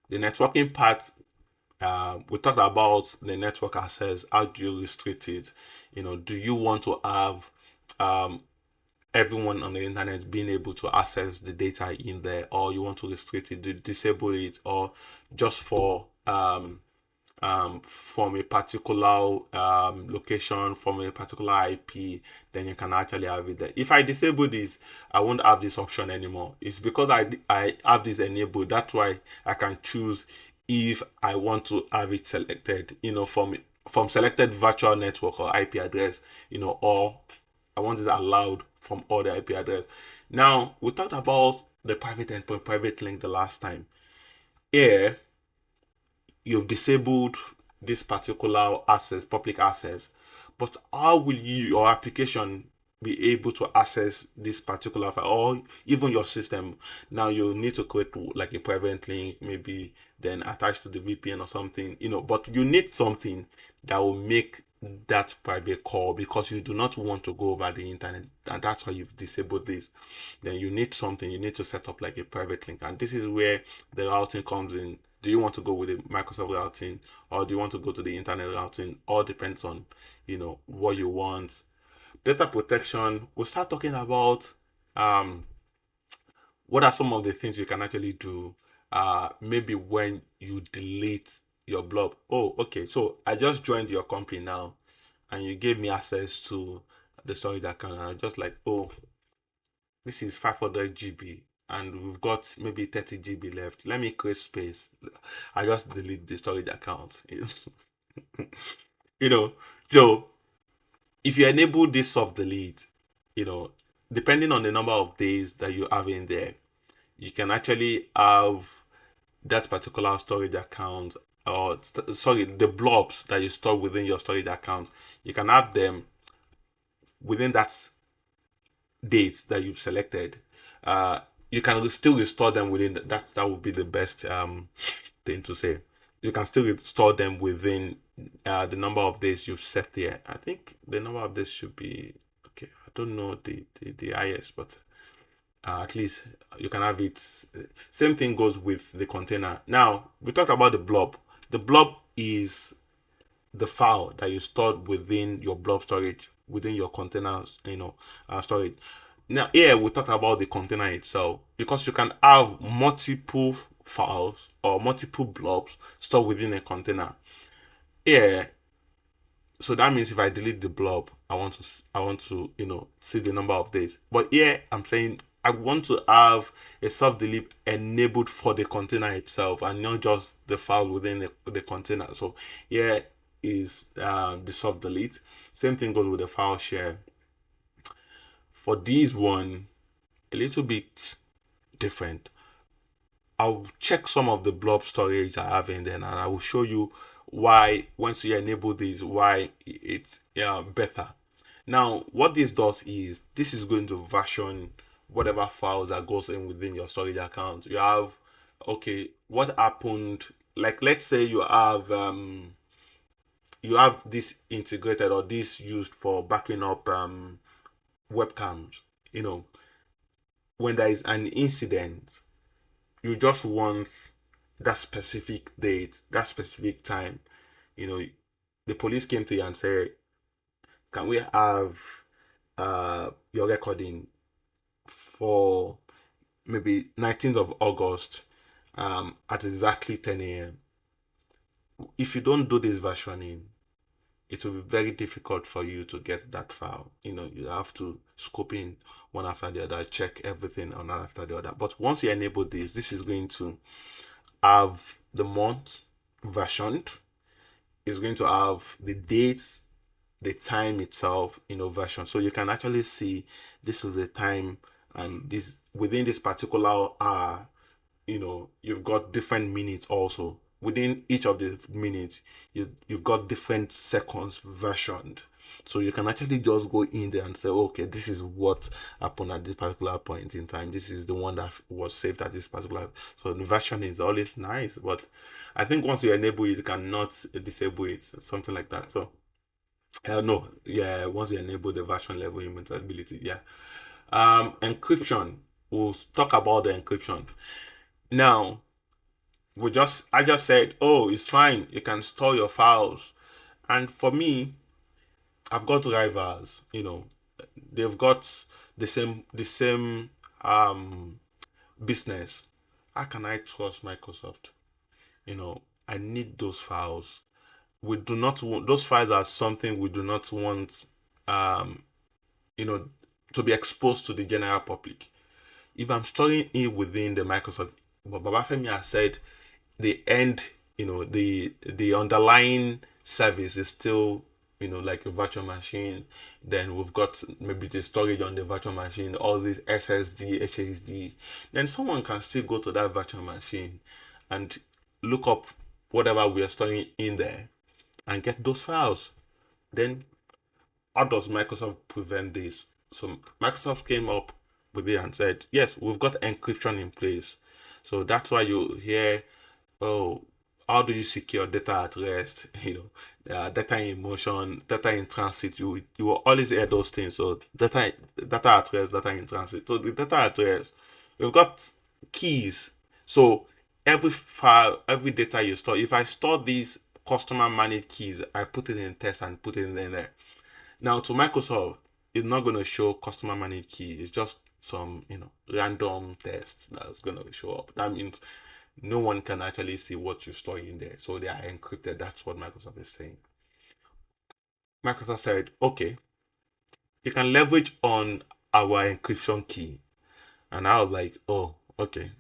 The networking part, we talked about the network access. How do you restrict it? Do you want to have everyone on the internet being able to access the data in there, or you want to restrict it, disable it, or just for from a particular location, from a particular IP, then you can actually have it there. If I disable this, I won't have this option anymore. It's because I have this enabled. That's why I can choose if I want to have it selected, from selected virtual network or IP address, or I want it allowed from all the IP address. Now, we talked about the private endpoint, private link the last time. Here, you've disabled this particular access, public access, but how will your application be able to access this particular file, or even your system? Now you need to create like a private link, maybe then attach to the VPN or something, but you need something that will make that private call, because you do not want to go over the internet, and that's why you've disabled this. Then you need something, you need to set up like a private link, and this is where the routing comes in. Do you want to go with the Microsoft routing, or do you want to go to the internet routing? All depends on what you want. Data protection, we'll start talking about what are some of the things you can actually do maybe when you delete your blob. Oh, okay, so I just joined your company now and you gave me access to the storage account, and I'm just like, oh, this is 500 GB and we've got maybe 30 GB left. Let me create space. I just delete the storage account. You know, so if you enable this soft delete, depending on the number of days that you have in there, you can actually have that particular storage account, or sorry, the blobs that you store within your storage account, you can have them within that date that you've selected. You can still restore them within that would be the best thing to say. You can still restore them within the number of days you've set there. I think the number of days should be okay. I don't know the highest, but at least you can have it. Same thing goes with the container. Now we talked about the blob. The blob is the file that you stored within your blob storage, within your containers, storage. Now here we're talking about the container itself, because you can have multiple files or multiple blobs stored within a container. Here, so that means if I delete the blob, I want to see the number of days. But here I'm saying I want to have a soft delete enabled for the container itself and not just the files within the container. So here is the soft delete. Same thing goes with the file share. For this one, a little bit different. I'll check some of the blob storage I have in there, and I will show you why, once you enable this, why it's better. Now what this does is this is going to version whatever files that goes in within your storage account. You have, okay, what happened, like let's say you have this integrated or this used for backing up webcams. When there is an incident, you just want that specific date, that specific time. The police came to you and said, can we have your recording for maybe 19th of August at exactly 10 a.m. If you don't do this versioning, it will be very difficult for you to get that file. You have to scope in one after the other, check everything one after the other. But once you enable this is going to have the month versioned. It's going to have the dates, the time itself, version. So you can actually see this is the time, and this within this particular hour, you've got different minutes also. Within each of the minutes, you've got different seconds versioned. So you can actually just go in there and say, okay, this is what happened at this particular point in time. This is the one that was saved at this particular. So the version is always nice, but I think once you enable it, you cannot disable it, something like that. So no, yeah, once you enable the version level immutability, yeah. Encryption. We'll talk about the encryption now. I just said, oh, it's fine, you can store your files. And for me, I've got rivals, they've got the same business. How can I trust Microsoft? I need those files. We do not want those files are something we do not want to be exposed to the general public. If I'm storing it within the Microsoft, but Babafemi has said the end, the underlying service is still, like a virtual machine. Then we've got maybe the storage on the virtual machine, all these SSD, HDD. Then someone can still go to that virtual machine and look up whatever we are storing in there and get those files. Then how does Microsoft prevent this? So Microsoft came up with it and said, yes, we've got encryption in place. So that's why you hear, oh, how do you secure data at rest? Data in motion, data in transit. You will always hear those things. So data at rest, data in transit. So the data at rest, we've got keys. So every file, every data you store, if I store these customer managed keys, I put it in test and put it in there. Now to Microsoft, it's not going to show customer managed key. It's just some random text that's going to show up. That means no one can actually see what you store in there. So they are encrypted. That's what Microsoft is saying. Microsoft said, okay, you can leverage on our encryption key. And I was like, oh, okay.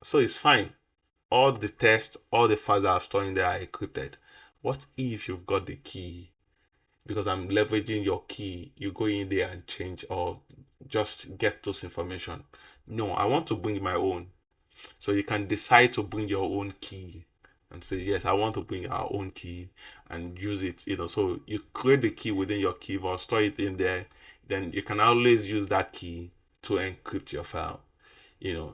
So it's fine. All the tests, all the files that I've stored in there are encrypted. What if you've got the key? Because I'm leveraging your key, you go in there and change or just get those information. No, I want to bring my own. So you can decide to bring your own key and say, yes, I want to bring our own key and use it. So you create the key within your key vault, store it in there. Then you can always use that key to encrypt your file.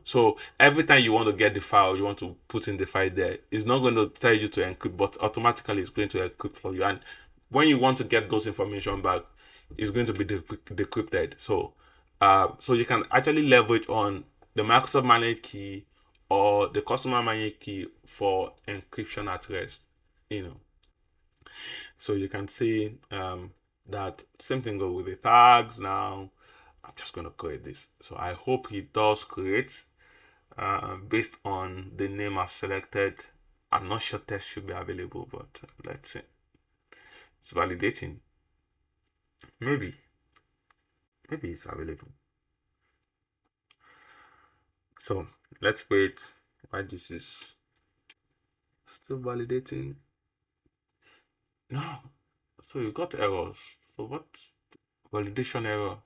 So every time you want to get the file, you want to put in the file there, it's not going to tell you to encrypt, but automatically it's going to encrypt for you. And when you want to get those information back, it's going to be decrypted. So you can actually leverage on the Microsoft managed key or the customer managed key for encryption at rest. So you can see that same thing goes with the tags. Now I'm just going to create this. So I hope it does create based on the name I've selected. I'm not sure test should be available, but let's see. It's validating. Maybe it's available. So let's wait while this is still validating. No. So you got errors. So what validation error?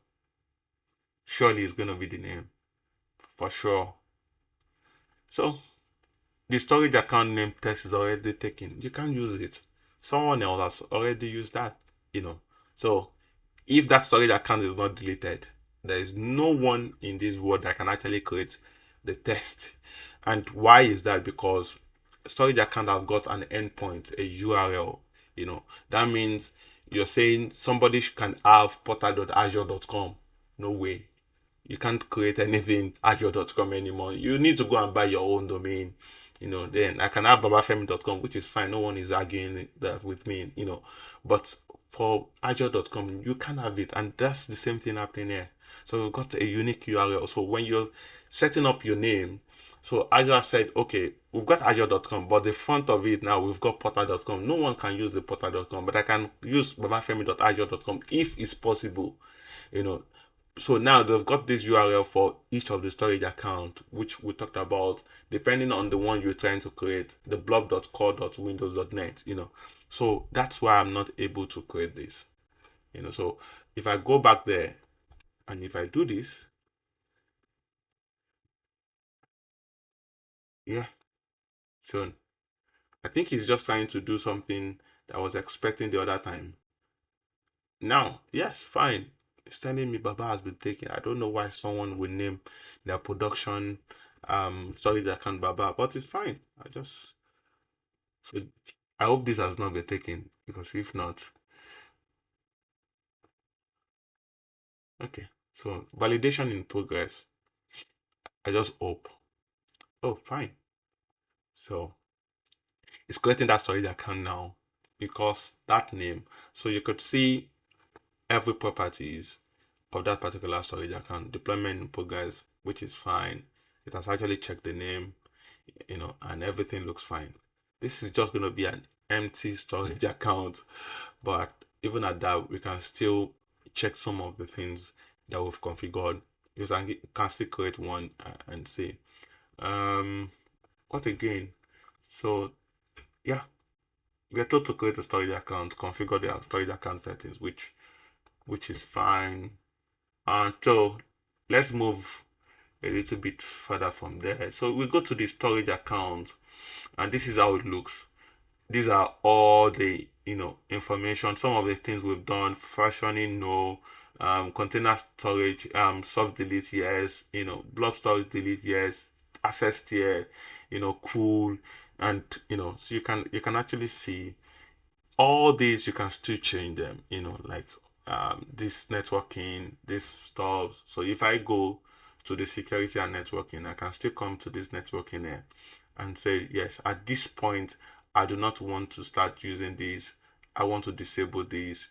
Surely it's going to be the name. For sure. So the storage account name test is already taken. You can't use it. Someone else has already used that. So if that storage account is not deleted, there is no one in this world that can actually create the test. And why is that? Because storage account have got an endpoint, a URL. That means you're saying somebody can have portal.azure.com. No way. You can't create anything azure.com anymore. You need to go and buy your own domain. Then I can have babafemi.com, which is fine. No one is arguing that with me. But for azure.com, you can't have it, and that's the same thing happening here. So we've got a unique URL. So when you're setting up your name, so Azure said, okay, we've got azure.com, but the front of it now we've got portal.com. No one can use the portal.com, but I can use babafemi.azure.com if it's possible. So now they've got this URL for each of the storage account, which we talked about, depending on the one you're trying to create, the blob.core.windows.net. So that's why I'm not able to create this. So if I go back there and if I do this, yeah, so I think he's just trying to do something that I was expecting the other time. Now, yes, fine. It's telling me Baba has been taken. I don't know why someone would name their production storage account Baba, but it's fine. So I hope this has not been taken, because if not, okay. So validation in progress. I just hope. Oh, fine. So it's creating that storage account now because that name. So you could see every properties of that particular storage account. Deployment in progress, which is fine. It has actually checked the name, and everything looks fine. This is just going to be an empty storage account, but even at that, we can still check some of the things that we've configured. You can still create one and see. What again? So yeah, we're told to create a storage account, configure the storage account settings, which is fine. And so let's move a little bit further from there. So we go to the storage account, and this is how it looks. These are all the information, some of the things we've done: versioning, no, container storage, soft delete, yes, block storage delete, yes, access tier, cool. And so you can actually see all these. You can still change them, like this networking, this stuff. So if I go to the security and networking, I can still come to this networking here and say, yes, at this point I do not want to start using these. I want to disable these.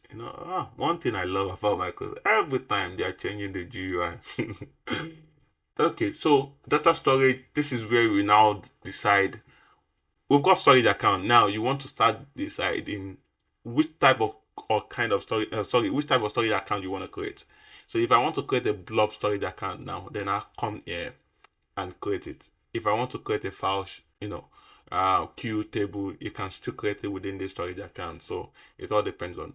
One thing I love about Microsoft, every time they are changing the GUI. Okay, so data storage, this is where we now decide. We've got storage account. Now you want to start deciding which type of or kind of storage, which type of storage account you want to create. So if I want to create a blob storage account now, then I'll come here and create it. If I want to create a file, queue table, you can still create it within the storage account. So it all depends on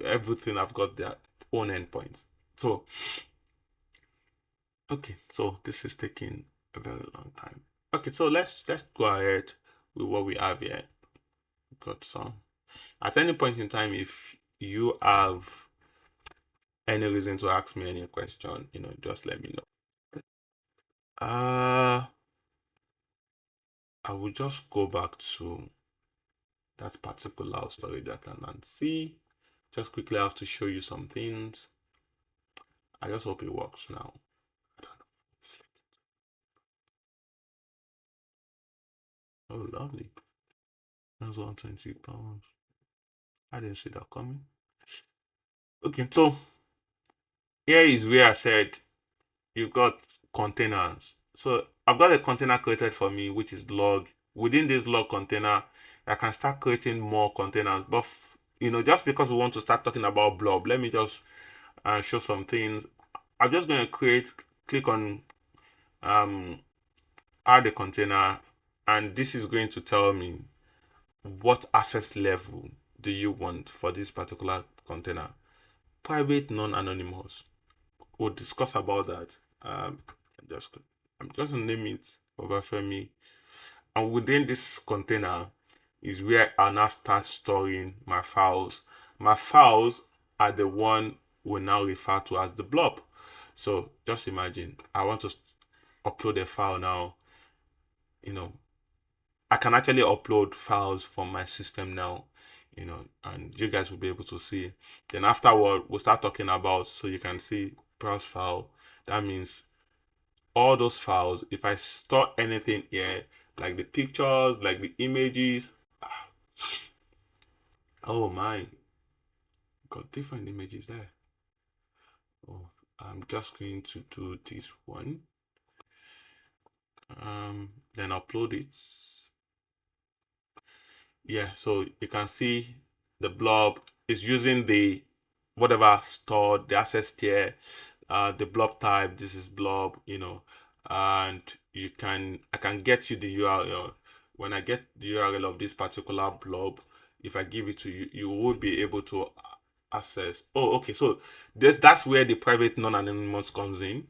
everything. I've got their own endpoints. So okay, so this is taking a very long time. Okay, so let's go ahead with what we have here. We've got some. At any point in time, if you have any reason to ask me any question, just let me know. I will just go back to that particular storage account and see. Just quickly, I have to show you some things. I just hope it works now. I don't know. Oh, lovely. That's 120 pounds. I didn't see that coming. Okay, so here is where I said you've got containers. So I've got a container created for me, which is log. Within this log container, I can start creating more containers. But just because we want to start talking about blob, let me just show some things. I'm just going to click on add a container, and this is going to tell me what access level do you want for this particular container. Private, non-anonymous. We'll discuss about that. I'm just gonna name it Obafemi, and within this container is where I now start storing my files. My files are the one we now refer to as the blob. So just imagine I want to upload a file now. I can actually upload files from my system now, and you guys will be able to see. Then afterward, we'll start talking about, so you can see browse file. That means all those files, if I store anything here, like the pictures, like the images, oh my, got different images there. Oh, I'm just going to do this one. Then upload it. Yeah, so you can see the blob is using the whatever stored, the access tier, the blob type. This is blob, and I can get you the URL. When I get the URL of this particular blob, if I give it to you, you will be able to access. Oh, okay, so that's where the private non-anonymous comes in.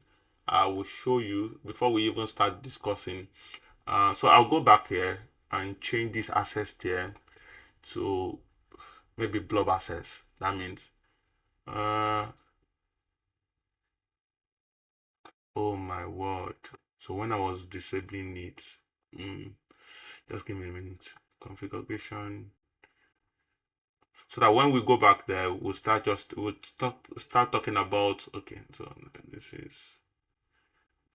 I will show you before we even start discussing. So I'll go back here and change this access tier to maybe blob access. That means oh my word. So when I was disabling it, just give me a minute. Configuration. So that when we go back there, we'll start talking about, okay, so this is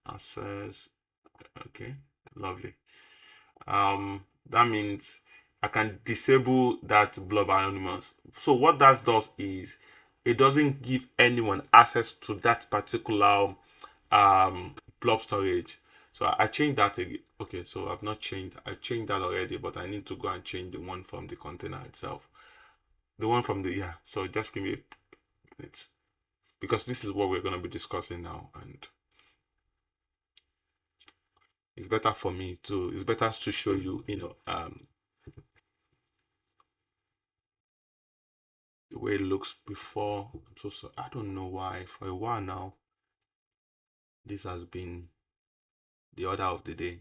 access. Okay, lovely. That means I can disable that blob anonymous. So what that does is it doesn't give anyone access to that particular blob storage. So I changed that again. Okay, so I've not changed. I changed that already, but I need to go and change the one from the container itself. The one from the So just give me a minute, because this is what we're going to be discussing now, and it's better for me to. It's better to show you, the way it looks before. So I don't know why for a while now this has been the order of the day.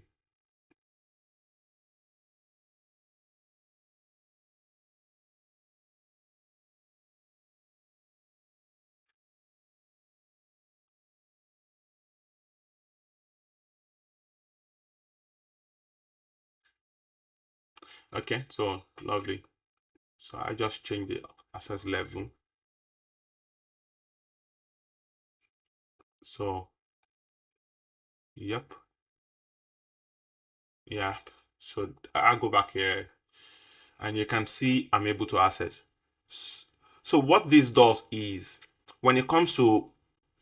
Okay, so lovely. So I just changed the access level. So yep, yeah. So I go back here and you can see I'm able to access. So what this does is when it comes to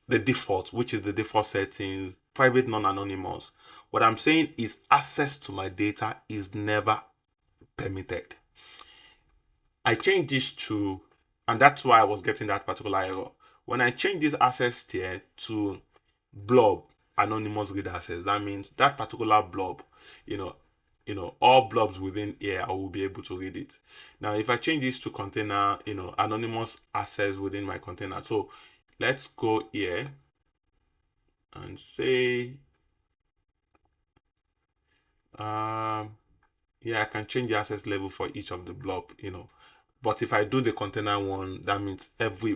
the default, which is the default settings, private non-anonymous. What I'm saying is access to my data is never permitted. I changed this to, and that's why I was getting that particular error. When I change this access tier to blob anonymous read access, that means that particular blob, you know, all blobs within here, I will be able to read it. Now, if I change this to container, anonymous access within my container. So let's go here and say, yeah, I can change the access level for each of the blob, But if I do the container one, that means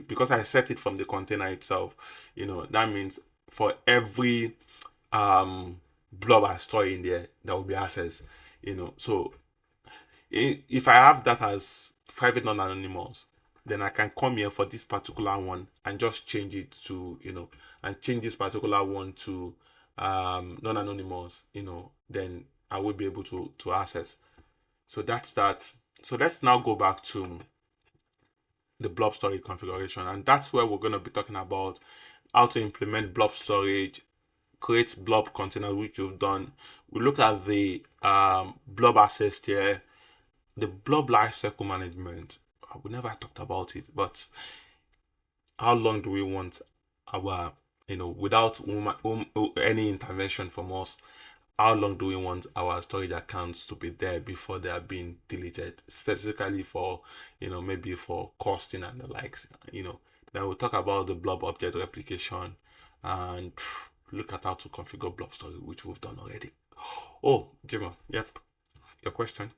because I set it from the container itself, that means for every blob I store in there, there will be access, So if I have that as private non-anonymous, then I can come here for this particular one and just change it to, and change this particular one to non-anonymous, then I will be able to access. So that's that. So let's now go back to the blob storage configuration, and that's where we're going to be talking about how to implement blob storage, create blob containers, which you've done. We look at the blob access tier, the blob lifecycle management. We never talked about it, but how long do we want our, without any intervention from us, how long do we want our storage accounts to be there before they are being deleted, specifically for, maybe for costing and the likes, Then we'll talk about the blob object replication and look at how to configure blob storage, which we've done already. Oh, Jima, yep, your question.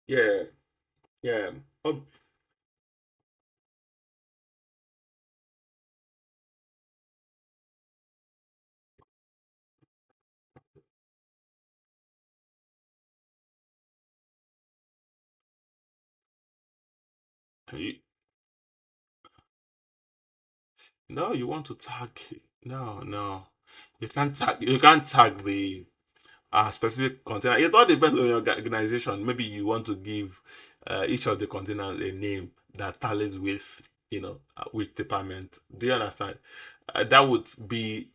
Yeah, yeah. Oh, you, no, you want to tag? No, no, you can't tag. You can't tag the specific container. It all depends on your organization. Maybe you want to give each of the containers a name that tallies with, which department. Do you understand? That would be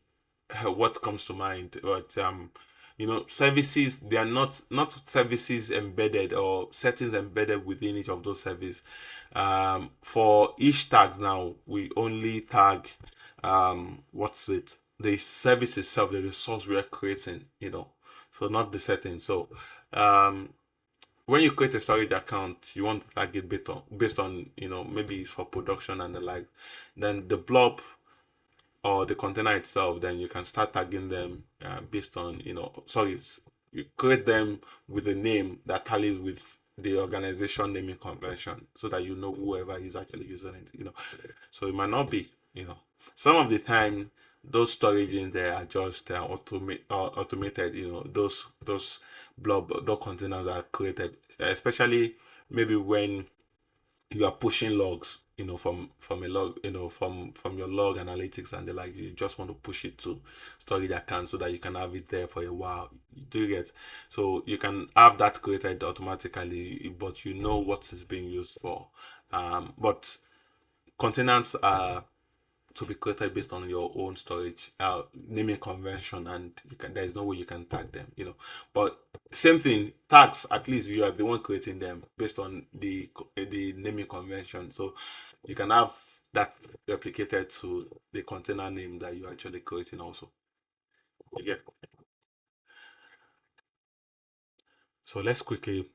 what comes to mind. But services, they are not services embedded or settings embedded within each of those services. For each tags now, we only tag what's it? The service itself, the resource we are creating, so not the setting. So when you create a storage account, you want to tag it based on maybe it's for production and the like. Then the blob or the container itself, then you can start tagging them based on sorry, you create them with a name that tallies with the organization naming convention, so that whoever is actually using it. So it might not be, some of the time those storage in there are just automated. Those blob those containers are created, especially maybe when you are pushing logs, from a log, from your log analytics and the like. You just want to push it to storage account so that you can have it there for a while. Do you get? So you can have that created automatically, but you know what is being used for. But containers are to be created based on your own storage naming convention, and there is no way you can tag them. But same thing, tags, at least you are the one creating them based on the naming convention, so you can have that replicated to the container name that you're actually creating also. Yeah. So let's quickly,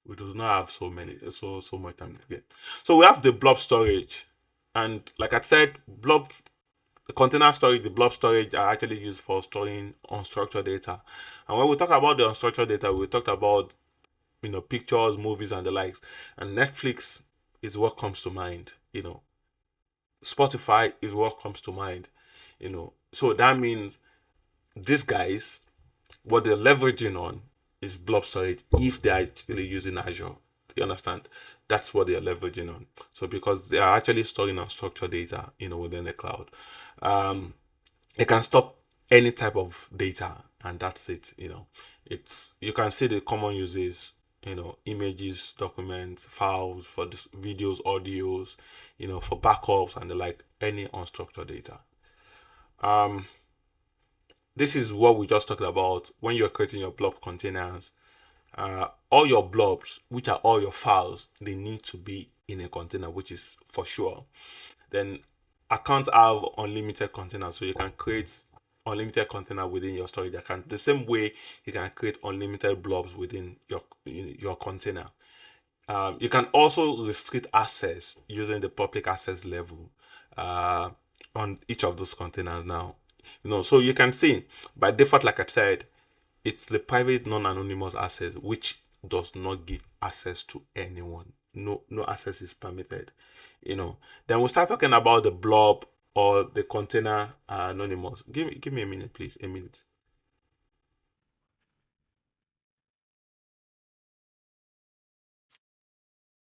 we do not have so much time again. So we have the blob storage, and like I said, the container storage, the blob storage are actually used for storing unstructured data. And when we talk about the unstructured data, we talked about pictures, movies, and the likes. And Netflix is what comes to mind. Spotify is what comes to mind. So that means these guys, what they're leveraging on is blob storage if they're actually using Azure. You understand? That's what they're leveraging on. So because they are actually storing unstructured data, within the cloud, it can stop any type of data, and that's it. It's you can see the common uses. Images, documents, files for this, videos, audios, for backups and the like, any unstructured data. This is what we just talked about when you're creating your blob containers. All your blobs, which are all your files, they need to be in a container, which is for sure. Then accounts have unlimited containers, so you can create unlimited container within your storage account. The same way you can create unlimited blobs within your container. You can also restrict access using the public access level on each of those containers now. So you can see by default, like I said, it's the private non-anonymous access which does not give access to anyone. No access is permitted. Then we'll start talking about the blob or the container anonymous. Give me a minute, please. A minute.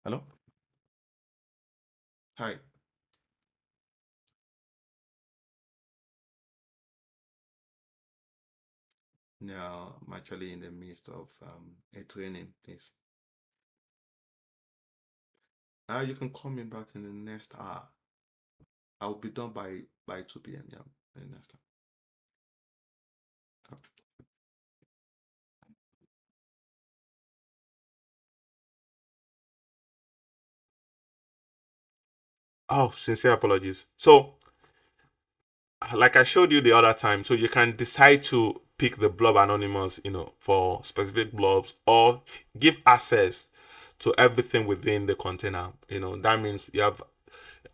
Hello? Hi. No, I'm actually in the midst of a training, please. Now you can call me back in the next hour. I'll be done by 2 p.m. Yeah, in the next hour. Oh, sincere apologies. So, like I showed you the other time, so you can decide to pick the blob anonymous, for specific blobs, or give access to everything within the container. That means you have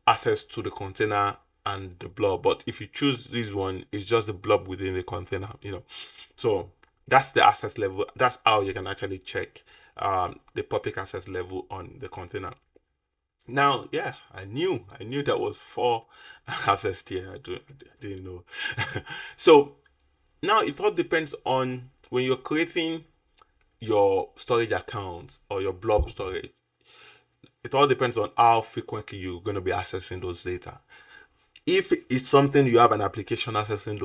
access to the container and the blob. But if you choose this one, it's just the blob within the container. So that's the access level. That's how you can actually check the public access level on the container. Now, yeah, I knew that was 4 access tier. I didn't know. So now it all depends on when you're creating your storage account or your blob storage. It all depends on how frequently you're going to be accessing those data. If it's something you have an application accessing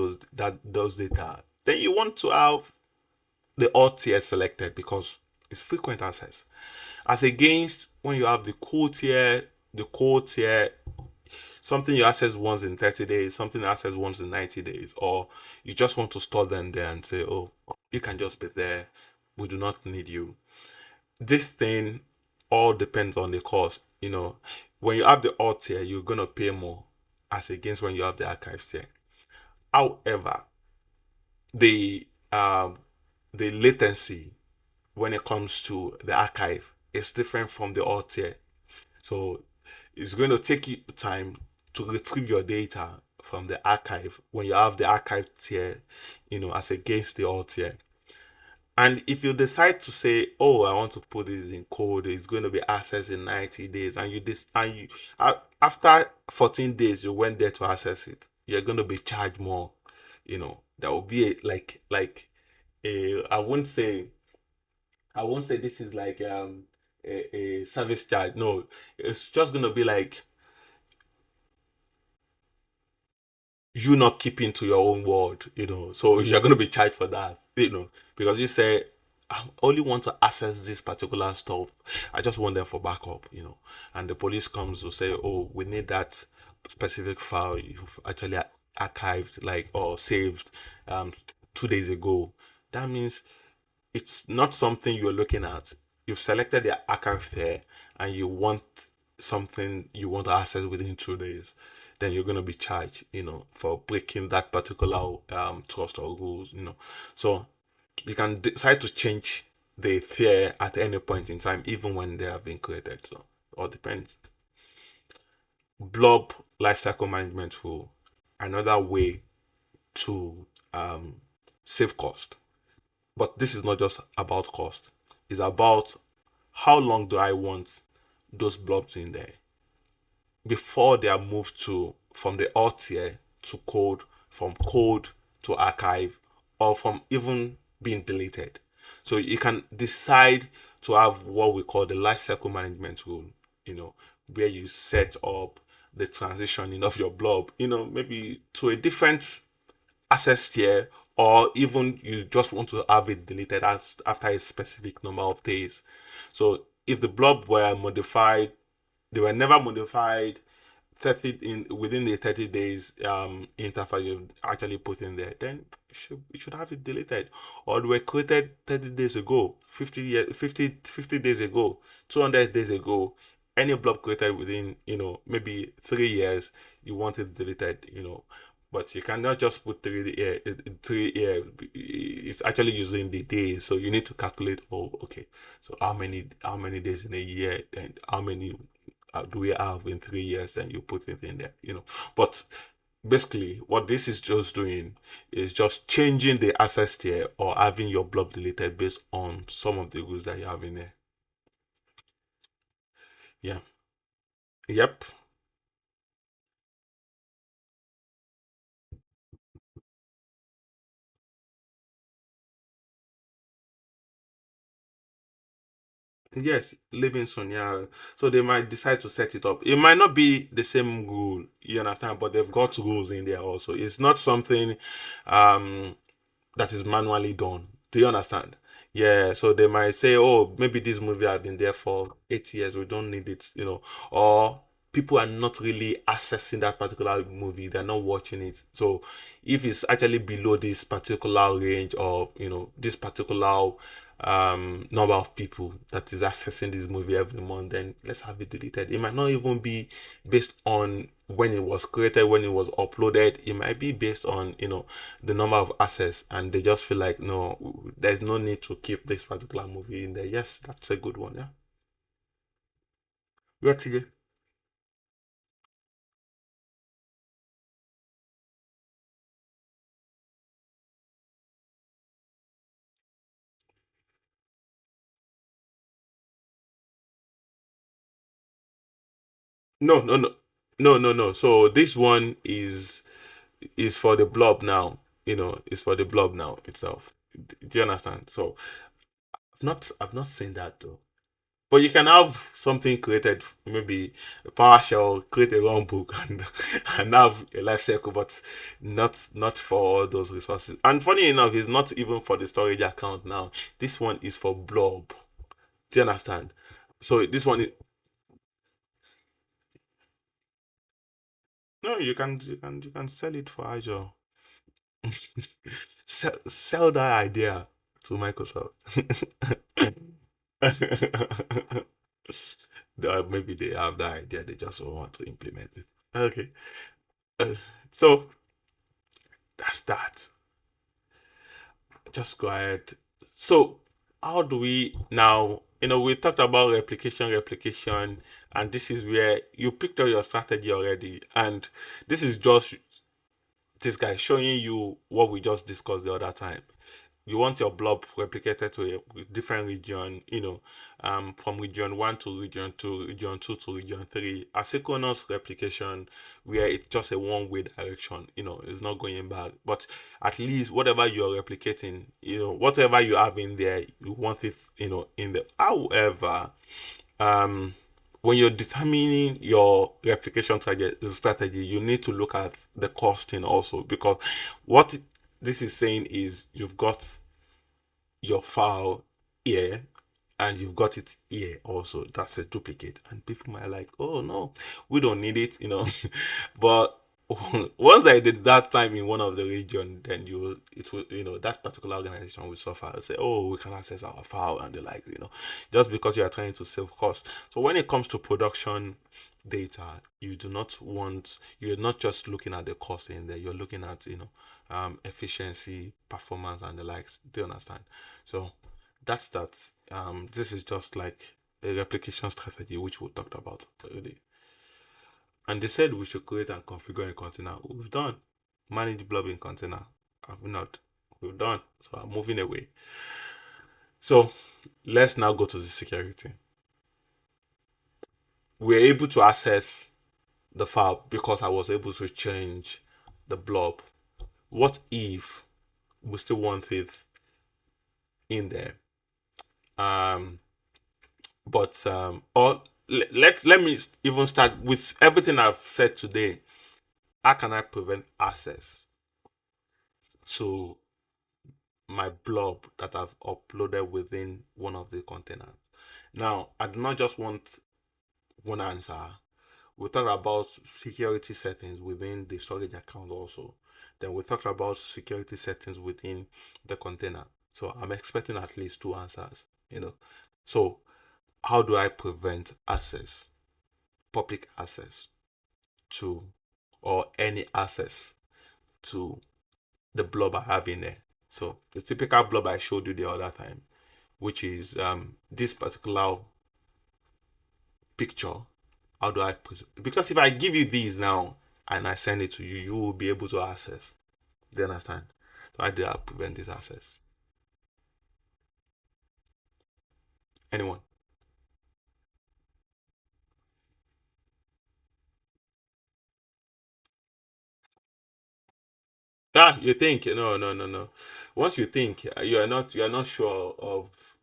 those data, then you want to have the all tier selected because it's frequent access. As against when you have the cold tier, something you access once in 30 days, something you access once in 90 days, or you just want to store them there and say, oh, you can just be there. We do not need you. This thing all depends on the cost. When you have the alt tier, you're gonna pay more as against when you have the archive tier. However, the latency when it comes to the archive is different from the alt tier. So it's going to take you time to retrieve your data from the archive when you have the archive tier, as against the alt tier. And if you decide to say, "Oh, I want to put this in code," it's going to be accessed in 90 days, and after 14 days you went there to access it, you're going to be charged more. That will be like a I won't say this is like a service charge. No, it's just going to be like you not keeping to your own word, so you're going to be charged for that, because you say, I only want to access this particular stuff. I just want them for backup, and the police comes to say, oh, we need that specific file you've actually archived, like, or saved 2 days ago. That means it's not something you're looking at. You've selected the archive there and you want something you want to access within 2 days, then you're going to be charged, for breaking that particular trust or rules, So you can decide to change the tier at any point in time, even when they have been created. So it all depends. Blob lifecycle management tool, another way to save cost. But this is not just about cost. It's about how long do I want those blobs in there before they are moved from the alt tier to code, from code to archive, or from even being deleted. So you can decide to have what we call the lifecycle management rule, where you set up the transitioning of your blob, maybe to a different access tier, or even you just want to have it deleted as after a specific number of days. So if the blob were modified, they were never modified 30 in within the 30 days interval you actually put in there, then you should have it deleted. Or they were created 30 days ago, 50 days ago, 200 days ago. Any blob created within maybe 3 years, you want it deleted. But you cannot just put 3 year 3 year. It's actually using the days, so you need to calculate. Oh, okay. So how many days in a year, and how many do we have in 3 years, and you put it in there. But basically what this is just doing is just changing the access tier or having your blob deleted based on some of the rules that you have in there. Yeah. Yep. Yes, Livingston, yeah. So they might decide to set it up. It might not be the same rule, you understand, but they've got rules in there also. It's not something um that is manually done. Do you understand? Yeah, so they might say, oh, maybe this movie has been there for 8 years, we don't need it, or people are not really accessing that particular movie, they're not watching it. So if it's actually below this particular range, or this particular number of people that is accessing this movie every month, then let's have it deleted. It might not even be based on when it was created, when it was uploaded. It might be based on the number of access, and they just feel like, no, there's no need to keep this particular movie in there. Yes, that's a good one. Yeah. What TJ? No, no, no, no, no, no. So this one is for the blob now. Is for the blob now itself. Do you understand? So I've not seen that though. But you can have something created, maybe a PowerShell, create a run book, and have a life cycle, but not for all those resources. And funny enough, it's not even for the storage account now. This one is for blob. Do you understand? So this one is, no, you can sell it for Azure. Sell that idea to Microsoft. Maybe they have that idea, they just don't want to implement it. Okay. Uh, so that's that. Just go ahead. So, how do we now? We talked about replication, and this is where you picked out your strategy already. And this is just this guy showing you what we just discussed the other time. You want your blob replicated to a different region, from region 1 to region 2, region 2 to region 3. Asynchronous replication, where it's just a one-way direction, it's not going back. But at least whatever you're replicating, whatever you have in there, you want it, in there. However, um, when you're determining your replication strategy, you need to look at the costing also, because what this is saying is you've got your file here and you've got it here also. That's a duplicate, and people might like, oh no, we don't need it, but once I did that time in one of the region, then it will, that particular organization will suffer and say, oh, we can access our file and the like, just because you are trying to save cost. So when it comes to production data, you're not just looking at the cost in there, you're looking at efficiency, performance, and the likes. Do you understand? So that's that. This is just like a replication strategy which we talked about already. And they said we should create and configure a container. We've done. Manage blob in container. Have we not? We've done. So I'm moving away. So let's now go to the security. We're able to access the file because I was able to change the blob. What if we still want it in there? Um, but or let me even start with everything I've said today. How can I prevent access to my blob that I've uploaded within one of the containers? Now, I do not just want one answer. We talk about security settings within the storage account also. Then we talk about security settings within the container. So I'm expecting at least two answers, So how do I prevent access, public access to, or any access to the blob I have in there? So the typical blob I showed you the other time, which is this particular picture. How do I put it? Because if I give you these now and I send it to you, you will be able to access. Do you understand? So how do I prevent this access? Anyone? You think? No, no, no, no. Once you think, you are not sure of.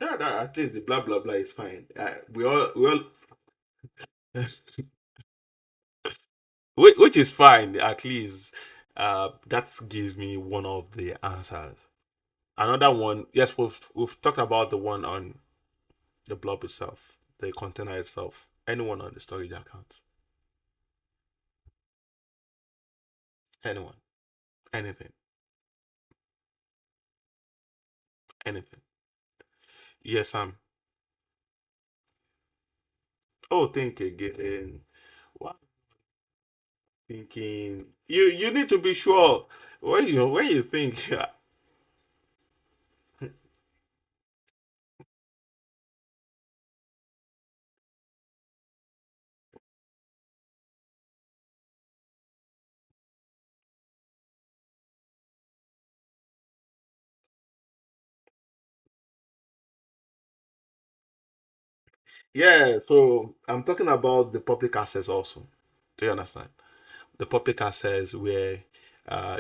Yeah, at least the blah blah blah is fine. We all which is fine. At least that gives me one of the answers. Another one, yes, we've talked about the one on the blob itself, the container itself. Anyone on the storage account? Anyone? Anything? Anything? Yes, Sam. Oh, think again. What thinking? You need to be sure. When you think. Yeah, so I'm talking about the public access also. Do you understand? The public access where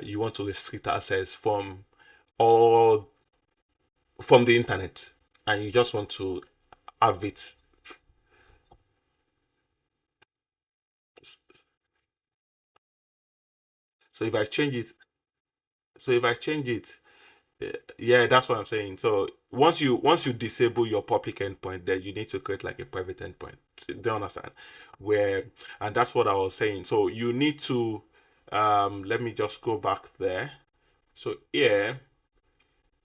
you want to restrict access all from the internet, and you just want to have it. So if I change it, so if I change it, yeah, that's what I'm saying. So once you disable your public endpoint, then you need to create like a private endpoint. Do you understand? Where and that's what I was saying. So you need to let me just go back there. So here,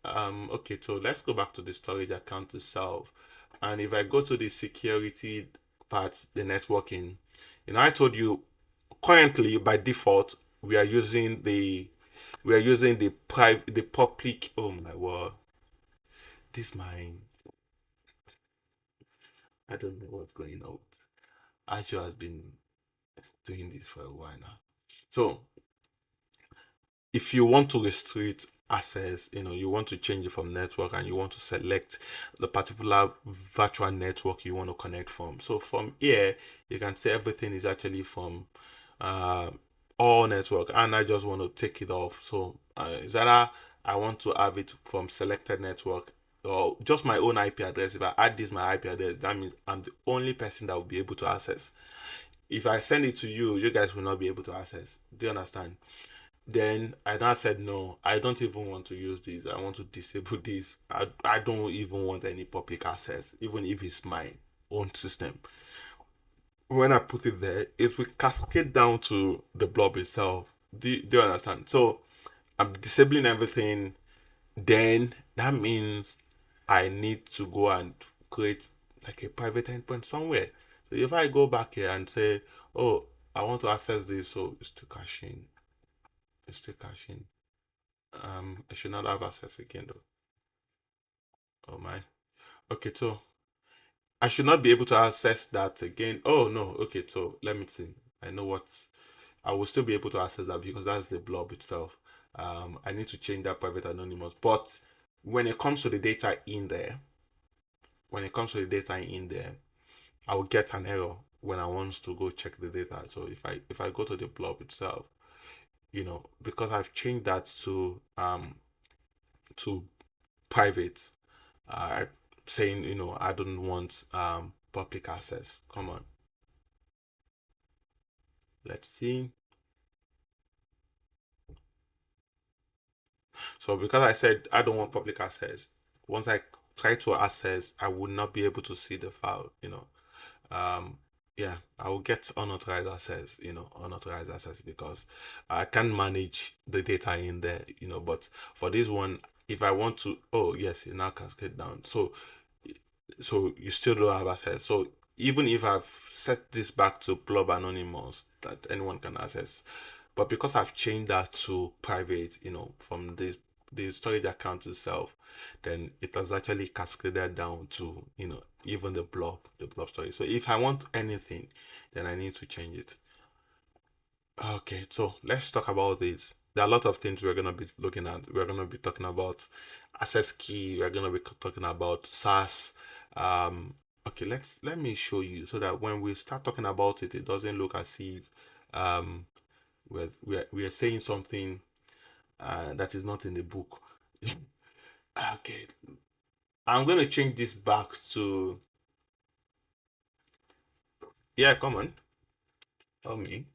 okay, so let's go back to the storage account itself. And if I go to the security part, the networking, I told you currently by default we are using the public. Oh my word, this mine. I don't know what's going on. Azure has been doing this for a while now. So if you want to restrict access, you want to change it from network and you want to select the particular virtual network you want to connect from. So from here, you can say everything is actually from uh, all network, and I just want to take it off. So is that I want to have it from selected network or just my own IP address. If I add this my IP address, that means I'm the only person that will be able to access. If I send it to you, you guys will not be able to access. Do you understand? Then I now said no, I don't even want to use this. I want to disable this. I don't even want any public access, even if it's my own system. When I put it there, it will cascade down to the blob itself. Do you understand? So I'm disabling everything. Then that means I need to go and create like a private endpoint somewhere. So if I go back here and say, oh, I want to access this, so it's to caching. It's to caching. I should not have access again though. Oh my. Okay, so I should not be able to access that again. Oh no. Okay, so let me see. I know what I will still be able to access that because that's the blob itself. I need to change that private anonymous, but when it comes to the data in there, I will get an error when I want to go check the data. So if I go to the blob itself, because I've changed that to private, saying I don't want public access. Come on, let's see. So because I said I don't want public access, once I try to access, I will not be able to see the file. um yeah, I will get unauthorized access because I can't manage the data in there. But for this one, if I want to, oh yes, it now cascade down. So you still don't have access. So even if I've set this back to blob anonymous that anyone can access, but because I've changed that to private, from the storage account itself, then it has actually cascaded down to even the blob storage. So if I want anything, then I need to change it. Okay, so let's talk about this. There are a lot of things we're gonna be looking at. We're gonna be talking about access key. We're gonna be talking about SaaS. Okay, let me show you so that when we start talking about it, it doesn't look as if um we're saying something that is not in the book. Okay, I'm gonna change this back to yeah. Come on, tell me.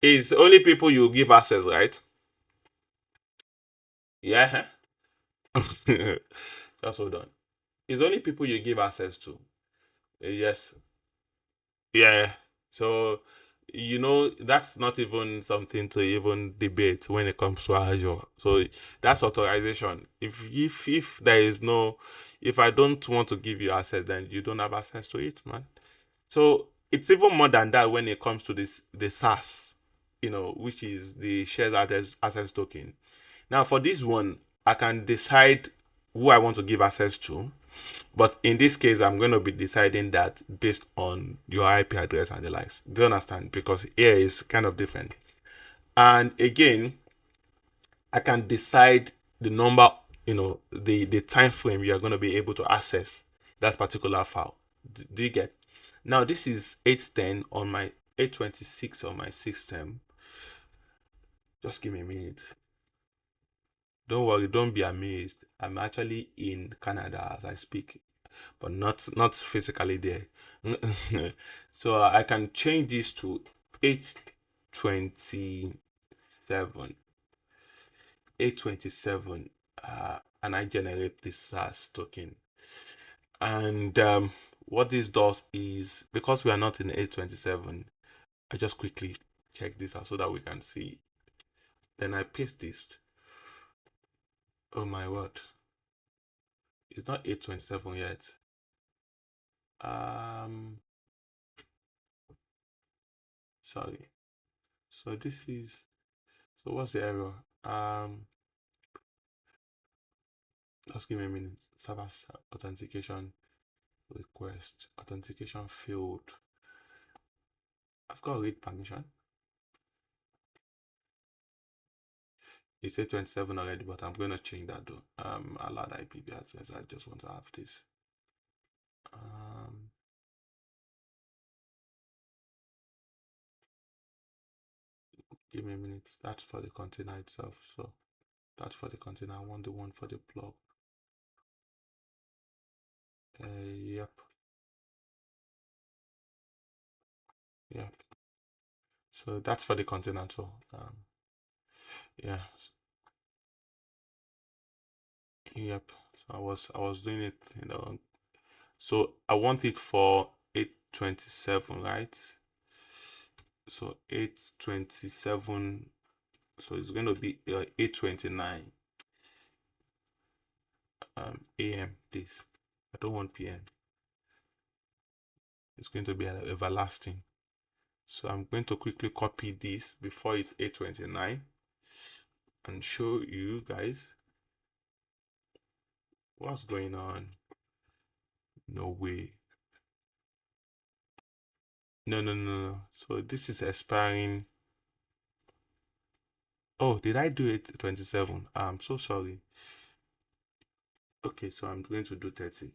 It's only people you give access, right? Yeah. Just hold on. It's only people you give access to. Yes. Yeah. So, that's not even something to even debate when it comes to Azure. So that's authorization. If there is no, if I don't want to give you access, then you don't have access to it, man. So it's even more than that when it comes to the SaaS, which is the shared access token. Now for this one, I can decide who I want to give access to. But in this case, I'm going to be deciding that based on your IP address and the likes. Do you understand? Because here is kind of different. And again, I can decide the number, the time frame you are going to be able to access that particular file. Do you get? Now this is 810 on my 826 on my system. Just give me a minute. Don't worry, don't be amazed. I'm actually in Canada as I speak, but not physically there. So I can change this to 827, 827, and I generate this SaaS token. And what this does is, because we are not in 827, I just quickly check this out so that we can see. Then I paste this. Oh my word, it's not 827 yet. Sorry. So this is, so what's the error? Just give me a minute. Server authentication request. Authentication failed. I've got read permission. It's 827 already, but I'm going to change that though. Allowed IP access. I just want to have this. Give me a minute. That's for the container itself. So that's for the container. I want the one for the blob. Yep. Yep. So that's for the container. So yeah. Yep. So I was doing it, so I want it for 827, right? So 827, so it's going to be 829 AM, please. I don't want PM. It's going to be everlasting. So I'm going to quickly copy this before it's 8:29 and show you guys what's going on. No way. No. So this is expiring. Oh, did I do it 27? I'm so sorry. Okay, so I'm going to do 30.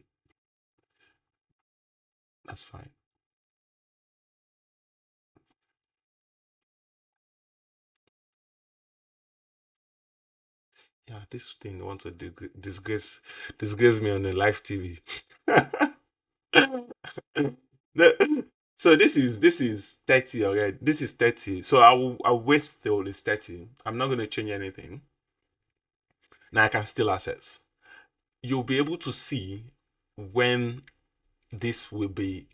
That's fine. Yeah, this thing wants to disgrace me on the live TV. So this is 30 already. This is 30. So I'll wait till it's 30. I'm not going to change anything. Now I can still access. You'll be able to see when this will be,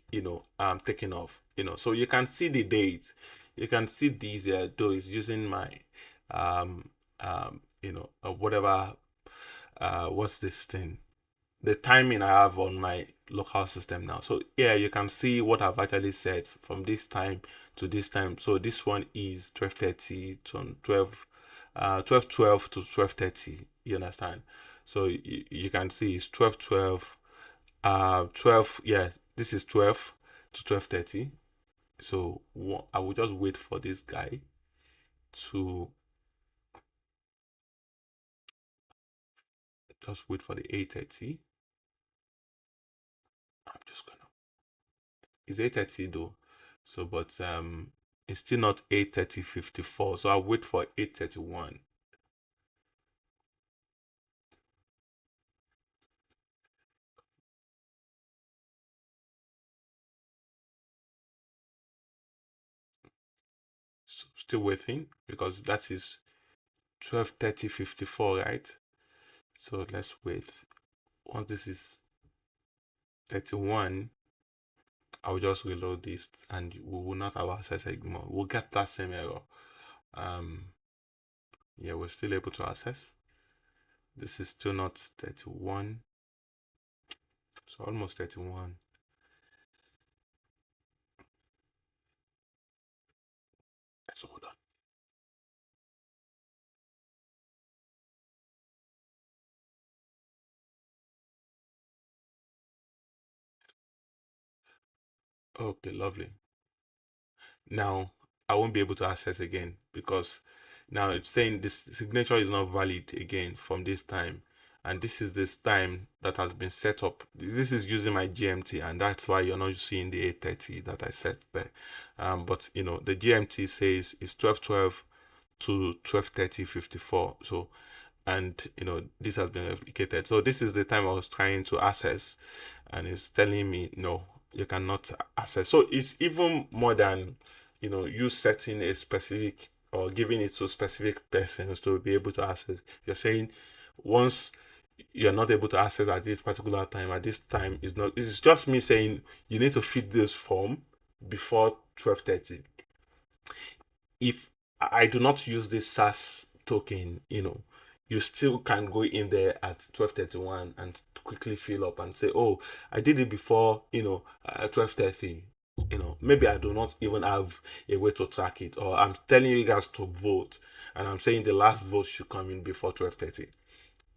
taken off. So you can see the date. You can see these though it's using my whatever what's this thing, the timing I have on my local system now. So yeah, you can see what I've actually set from this time to this time. So this one is 12:30 to 12:12 to 12:30. You understand? So you can see it's 12:12, 12. Yeah, this is 12 to 12:30. So I will just wait for this guy to just wait for the 8:30. I'm just gonna. It's 8:30 though. So, but it's still not 8:30:54. So I'll wait for 8:31. So still waiting because that is 12:30:54, right? So let's wait. Once this is 31, I'll just reload this and we will not have access anymore. We'll get that same error. Yeah, we're still able to access. This is still not 31. So almost 31. Let's hold on. Okay, lovely. Now I won't be able to access again because now it's saying this signature is not valid again from this time, and this time that has been set up. This is using my GMT, and that's why you're not seeing the 8:30 that I set there. But the GMT says it's 12:12 to 12:30:54. So, and this has been replicated. So this is the time I was trying to access, and it's telling me no, you cannot access. So it's even more than you setting a specific or giving it to specific persons to be able to access. You're saying once you're not able to access at this particular time, at this time is not. It's just me saying you need to fit this form before 12:30. If I do not use this SAS token, you still can go in there at 12:31 and quickly fill up and say, oh, I did it before 12:30. Maybe I do not even have a way to track it, or I'm telling you guys to vote and I'm saying the last vote should come in before 12:30,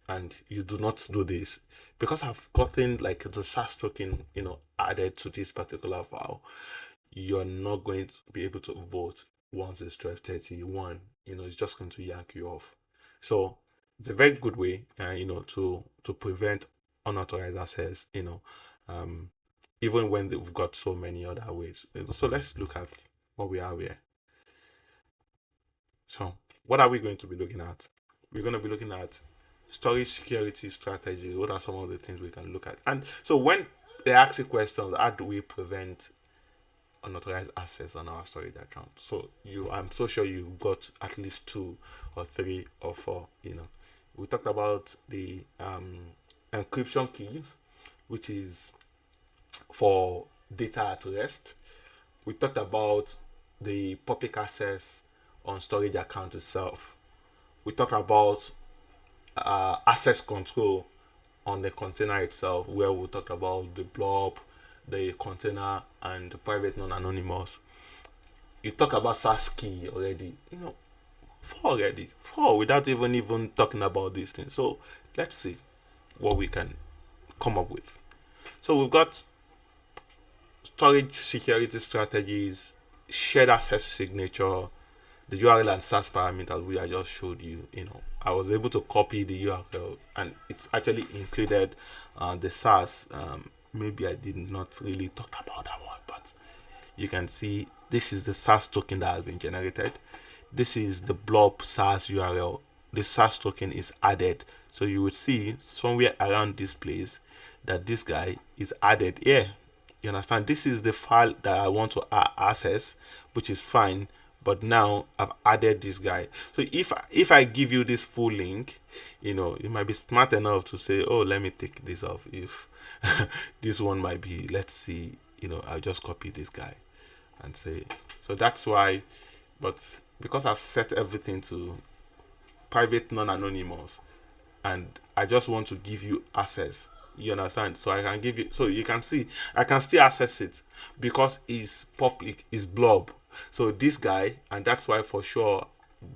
and you do not do this because I've gotten like the SAS token added to this particular file. You're not going to be able to vote once it's 12:31. It's just going to yank you off. So it's a very good way to prevent unauthorized access, even when we've got so many other ways. So let's look at what we have here. So what are we going to be looking at? We're going to be looking at storage security strategy. What are some of the things we can look at? And so when they ask you questions, how do we prevent unauthorized access on our storage account? So I'm so sure you got at least 2 or 3 or 4. We talked about the encryption keys, which is for data at rest. We talked about the public access on storage account itself. We talked about access control on the container itself, where we talked about the blob, the container, and the private non-anonymous. you talk about SaaS key already, four without even talking about these things. So let's see what we can come up with. So we've got storage security strategies, shared access signature, the URL and SaaS parameters we I just showed you. I was able to copy the URL and it's actually included the SaaS. Maybe I did not really talk about that one, but you can see this is the SaaS token that has been generated. This is the blob SaaS URL. The SaaS token is added. So you would see somewhere around this place that this guy is added here. You understand? This is the file that I want to access, which is fine. But now I've added this guy. So if I give you this full link, you might be smart enough to say, oh, let me take this off. If this one might be, let's see, I'll just copy this guy and say, so that's why. But because I've set everything to private non-anonymous and I just want to give you access, you understand? So I can give you, so you can see I can still access it because it's public, it's blob. So this guy, and that's why for sure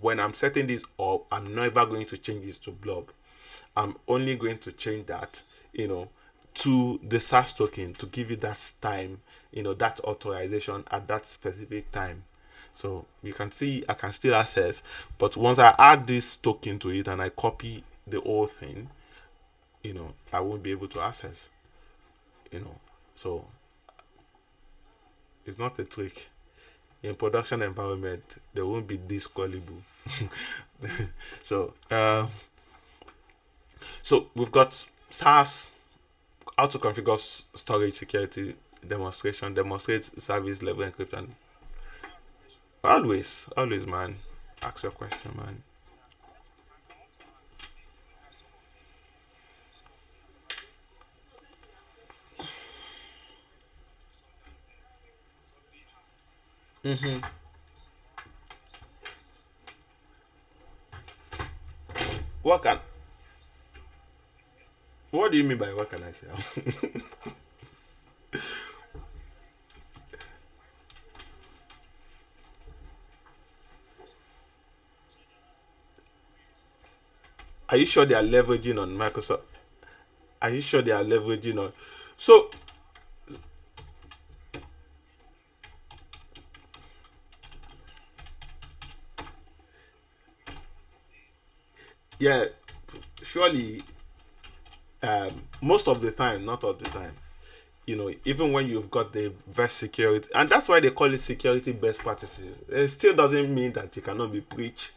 when I'm setting this up, I'm never going to change this to blob. I'm only going to change that to the SaaS token to give you that time, that authorization at that specific time. So you can see I can still access, but once I add this token to it and I copy the whole thing, I won't be able to access. So it's not a trick. In production environment, there won't be this callable. So so we've got SaaS, how to configure storage security demonstration, demonstrate service level encryption. Always, man. Ask your question, man. What can? What do you mean by what can I say? Are you sure they are leveraging on Microsoft? Are you sure they are leveraging on? So yeah, surely most of the time, not all the time, even when you've got the best security, and that's why they call it security best practices, it still doesn't mean that you cannot be breached.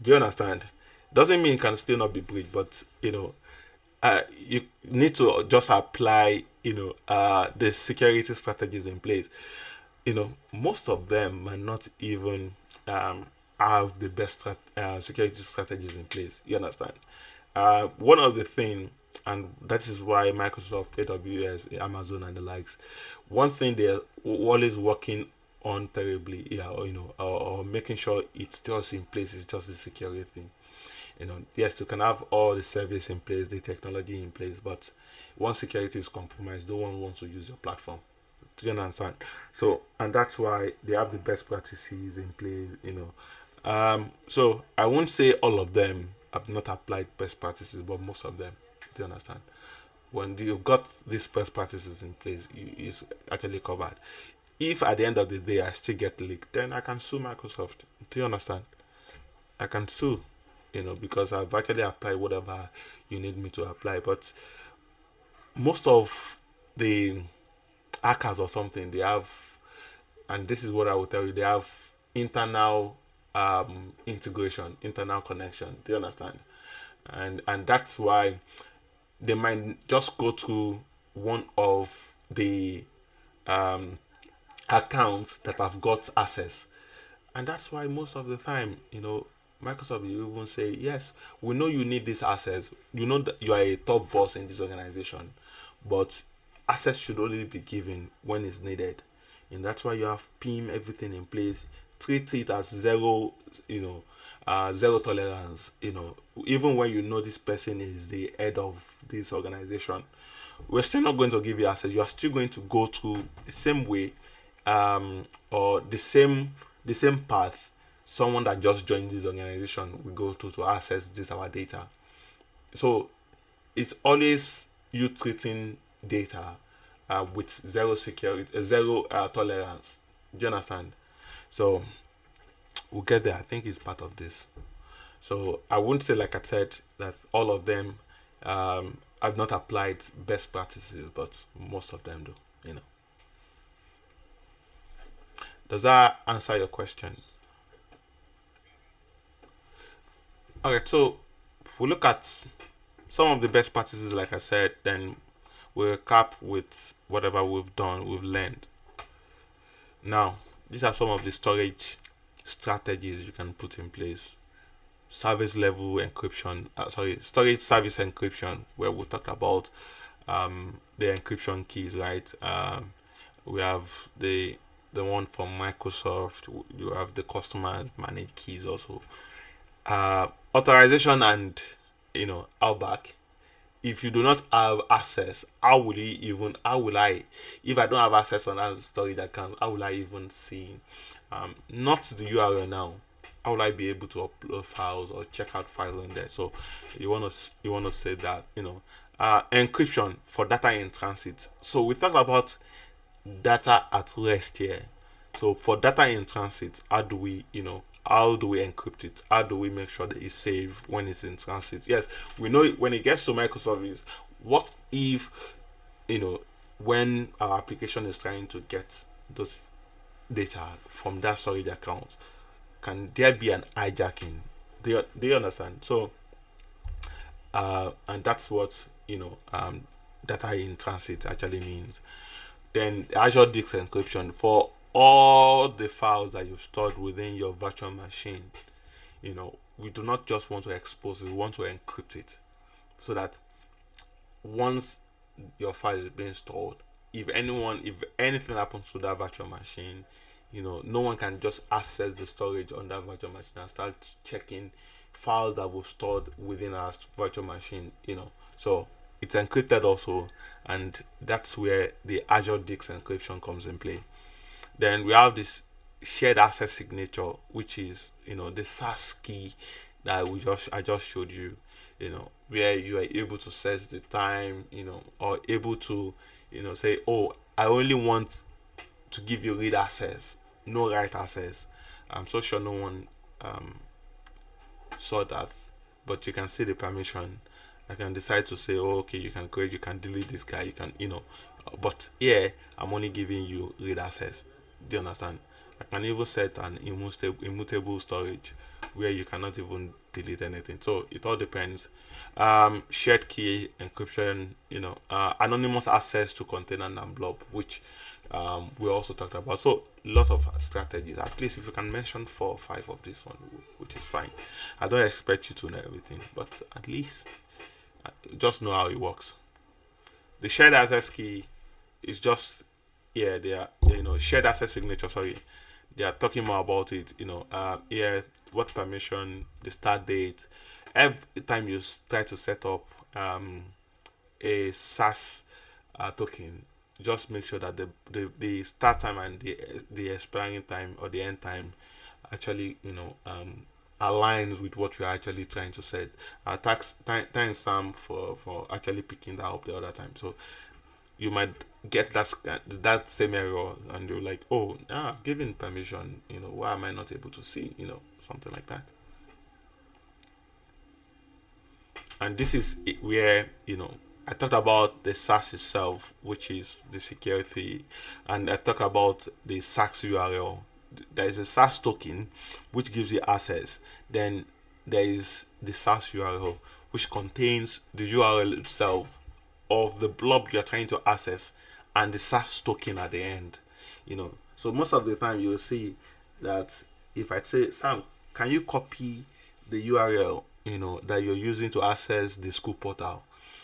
Do you understand? Doesn't mean it can still not be breached, but you need to just apply the security strategies in place. Most of them might not even have the best security strategies in place. You understand? One of the thing, and that is why Microsoft, AWS, Amazon, and the likes, one thing they're always working on terribly, yeah, or making sure it's just in place is just the security thing. Yes, you can have all the service in place, the technology in place, but once security is compromised, no one wants to use your platform. Do you understand? So, and that's why they have the best practices in place. So I won't say all of them have not applied best practices, but most of them. Do you understand? When you've got these best practices in place, it's actually covered. If at the end of the day I still get leaked, then I can sue Microsoft. Do you understand? I can sue, because I've actually applied whatever you need me to apply. But most of the hackers or something, they have, and this is what I will tell you, they have internal integration, internal connection. Do you understand? And that's why they might just go to one of the accounts that have got access. And that's why most of the time, Microsoft will even say, yes, we know you need this access. You know that you are a top boss in this organization, but access should only be given when it's needed. And that's why you have PIM, everything in place. Treat it as zero, zero tolerance. Even when this person is the head of this organization, we're still not going to give you access. You are still going to go through the same way, or the same the same path someone that just joined this organization will go to access this our data. So it's always you treating data with zero security, zero tolerance. Do you understand? So we'll get there. I think it's part of this. So I wouldn't say, like I said, that all of them have not applied best practices, but most of them do. You know. Does that answer your question? Okay, so if we look at some of the best practices, like I said, then we'll recap with whatever we've done, we've learned. Now, these are some of the storage strategies you can put in place. Service level encryption, storage service encryption, where we talked about the encryption keys, right? We have the one from Microsoft. You have the customers managed keys also. Authorization and outback. If you do not have access, how will I, if I don't have access on that storage account, how will I even see not the URL now, how will I be able to upload files or check out files in there? So you want to say that encryption for data in transit. So we talked about data at rest here. So for data in transit, how do we encrypt it? How do we make sure that it's safe when it's in transit? Yes, we know when it gets to microservice, what if when our application is trying to get those data from that storage account, can there be an hijacking? Do you understand? So and that's what data in transit actually means. Then Azure disk encryption for all the files that you've stored within your virtual machine. We do not just want to expose it, we want to encrypt it, so that once your file is being stored, if anything happens to that virtual machine, no one can just access the storage on that virtual machine and start checking files that were stored within our virtual machine. So it's encrypted also, and that's where the Azure disk encryption comes in play. Then we have this shared access signature, which is the SAS key that I just showed you, where you are able to set the time, or able to say, oh, I only want to give you read access, no write access. I'm so sure no one saw that, but you can see the permission. I can decide to say, oh, okay, you can create, you can delete this guy, you can but here I'm only giving you read access. Do you understand? I can even set an immutable storage where you cannot even delete anything. So it all depends. Shared key encryption, anonymous access to container and blob, which we also talked about. So a lot of strategies. At least if you can mention 4 or 5 of this one, which is fine. I don't expect you to know everything, but at least just know how it works. The shared access key is just they are shared access signature. Sorry, they are talking more about it. What permission, the start date. Every time you try to set up a SAS token, just make sure that the start time and the expiring time or the end time actually aligns with what you're actually trying to set. Thanks Sam for actually picking that up the other time. So you might get that same error, and you're like, oh, given permission, why am I not able to see, something like that. And this is where I talked about the SAS itself, which is the security, and I talked about the SAS URL. There is a SAS token which gives you access. Then there is the SAS URL, which contains the URL itself of the blob you're trying to access and the SAS token at the end. So most of the time you'll see that if I say, Sam, can you copy the URL that you're using to access the school portal?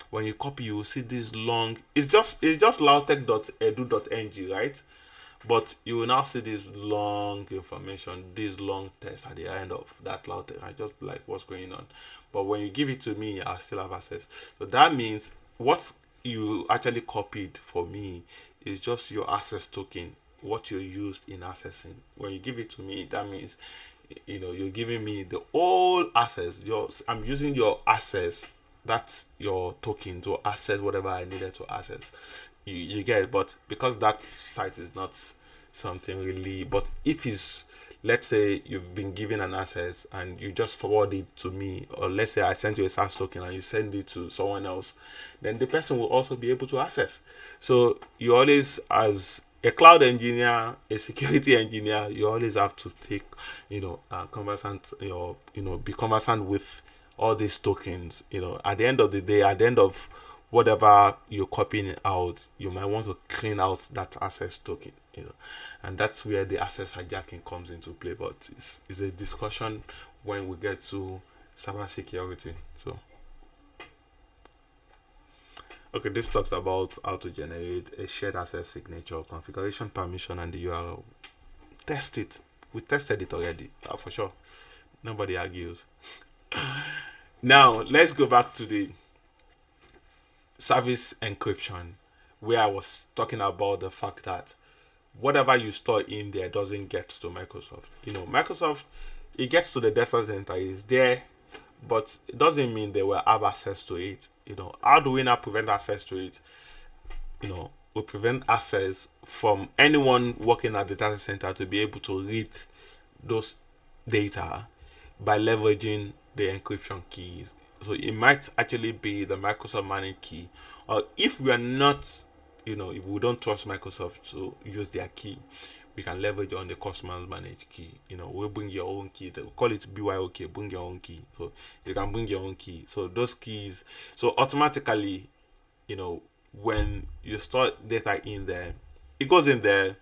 When you copy, you will see this long, it's just lautech.edu.ng, right? But you will now see this long information, this long text at the end of that lautech. I just be like, what's going on? But when you give it to me, I still have access. So that means what you actually copied for me is just your access token. what you used in accessing. When you give it to me, that means you're giving me the whole access. I'm using your access, that's your token, to access whatever I needed to access. You get it. But because that site is not something really, but if it's, let's say you've been given an access and you just forward it to me, or let's say I sent you a SaaS token and you send it to someone else, then the person will also be able to access. So you always, as a cloud engineer, a security engineer, you always have to take, conversant, be conversant with all these tokens. At the end of the day, at the end of whatever you're copying out, you might want to clean out that access token, and that's where the access hijacking comes into play. But it's a discussion when we get to cybersecurity. So, okay, this talks about how to generate a shared access signature, configuration permission, and the URL. Test it. We tested it already, for sure. Nobody argues. Now, let's go back to the service encryption, where I was talking about the fact that whatever you store in there doesn't get to Microsoft. Microsoft, it gets to the data center, is there, but it doesn't mean they will have access to it. How do we now prevent access to it? We prevent access from anyone working at the data center to be able to read those data by leveraging the encryption keys. So it might actually be the Microsoft managed key, or if we are not, if we don't trust Microsoft to use their key, we can leverage on the customer's managed key. We'll bring your own key. They call it BYOK, bring your own key. So you can bring your own key. So those keys, so automatically, when you store data in there, it goes in there,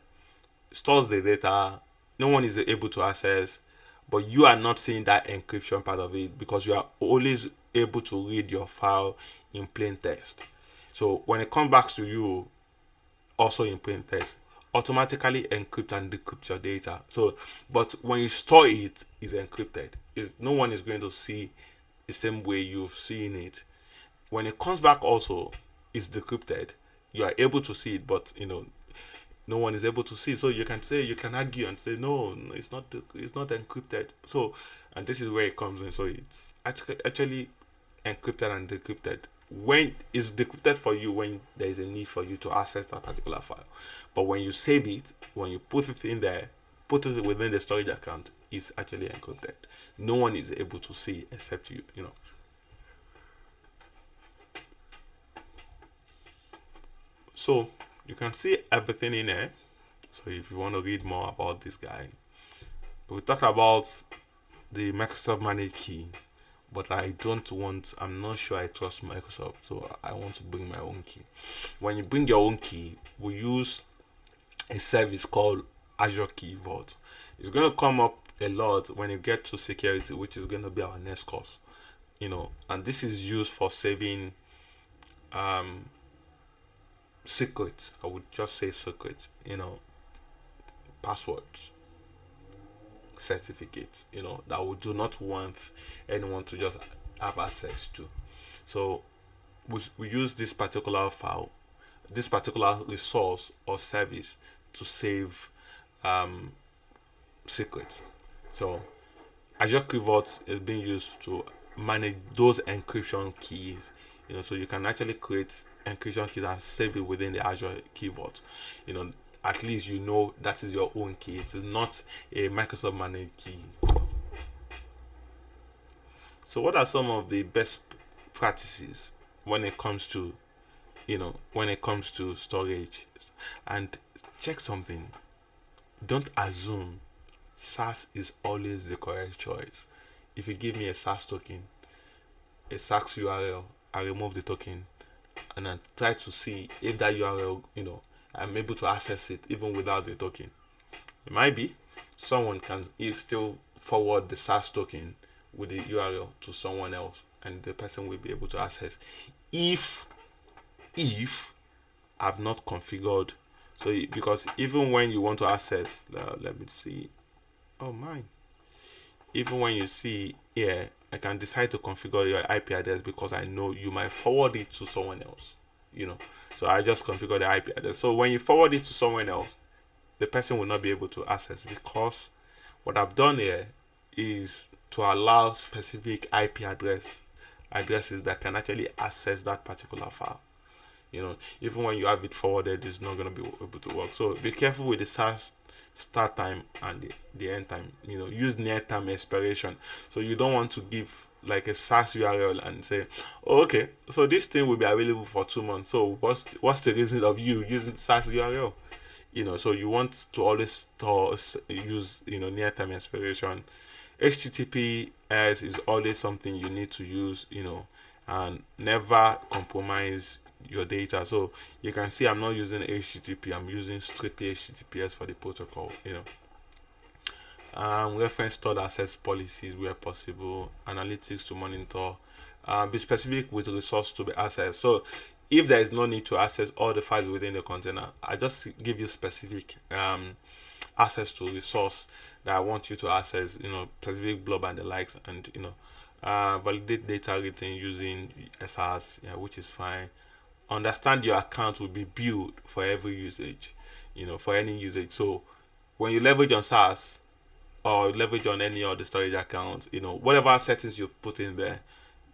stores the data, no one is able to access, but you are not seeing that encryption part of it because you are always able to read your file in plain text. So when it comes back to you, also in plain text, automatically encrypt and decrypt your data. So, but when you store it, it's encrypted. No one is going to see the same way you've seen it. When it comes back, also, it's decrypted. You are able to see it, but no one is able to see. So you can argue and say no, it's not encrypted. So, and this is where it comes in. So it's actually encrypted and decrypted. When it's decrypted for you when there is a need for you to access that particular file, but when you save it, when you put it in there, put it within the storage account, it's actually encrypted. No one is able to see except you. So you can see everything in there. So if you want to read more about this guy, we talked about the Microsoft managed key, but I'm not sure I trust Microsoft, so I want to bring my own key. When you bring your own key, we use a service called Azure Key Vault. It's going to come up a lot when you get to security, which is going to be our next course. And this is used for saving secrets. I would just say secrets, passwords, certificates, that we do not want anyone to just have access to. So we use this particular file, this particular resource or service to save secrets. So Azure Key Vault is being used to manage those encryption keys. So you can actually create encryption keys and save it within the Azure Key Vault. At least that is your own key. It is not a Microsoft managed key. So what are some of the best practices when it comes to storage? And check something. Don't assume SaaS is always the correct choice. If you give me a SaaS token, a SaaS URL, I remove the token and I try to see if that URL, I'm able to access it even without the token. It might be someone can still forward the SaaS token with the URL to someone else, and the person will be able to access if I've not configured. So because even when you want to access, let me see. Oh my! Even when you see here, I can decide to configure your IP address because I know you might forward it to someone else. So I just configure the IP address. So when you forward it to someone else, the person will not be able to access, because what I've done here is to allow specific IP addresses that can actually access that particular file. Even when you have it forwarded, it's not going to be able to work. So be careful with the SAS start time and the end time. Use near time expiration. So you don't want to give like a SAS URL and say, oh, okay, so this thing will be available for 2 months. So what's the reason of you using SAS URL? So you want to always use near time expiration. HTTPS is always something you need to use, and never compromise your data. So you can see I'm not using HTTP, I'm using strictly HTTPS for the protocol. Reference stored access policies where possible, analytics to monitor, be specific with resource to be accessed. So if there is no need to access all the files within the container, I just give you specific access to resource that I want you to access, specific blob and the likes, and validate data written using SRs, which is fine. Understand your account will be billed for every usage, for any usage. So when you leverage on SaaS or leverage on any other storage account, whatever settings you put in there,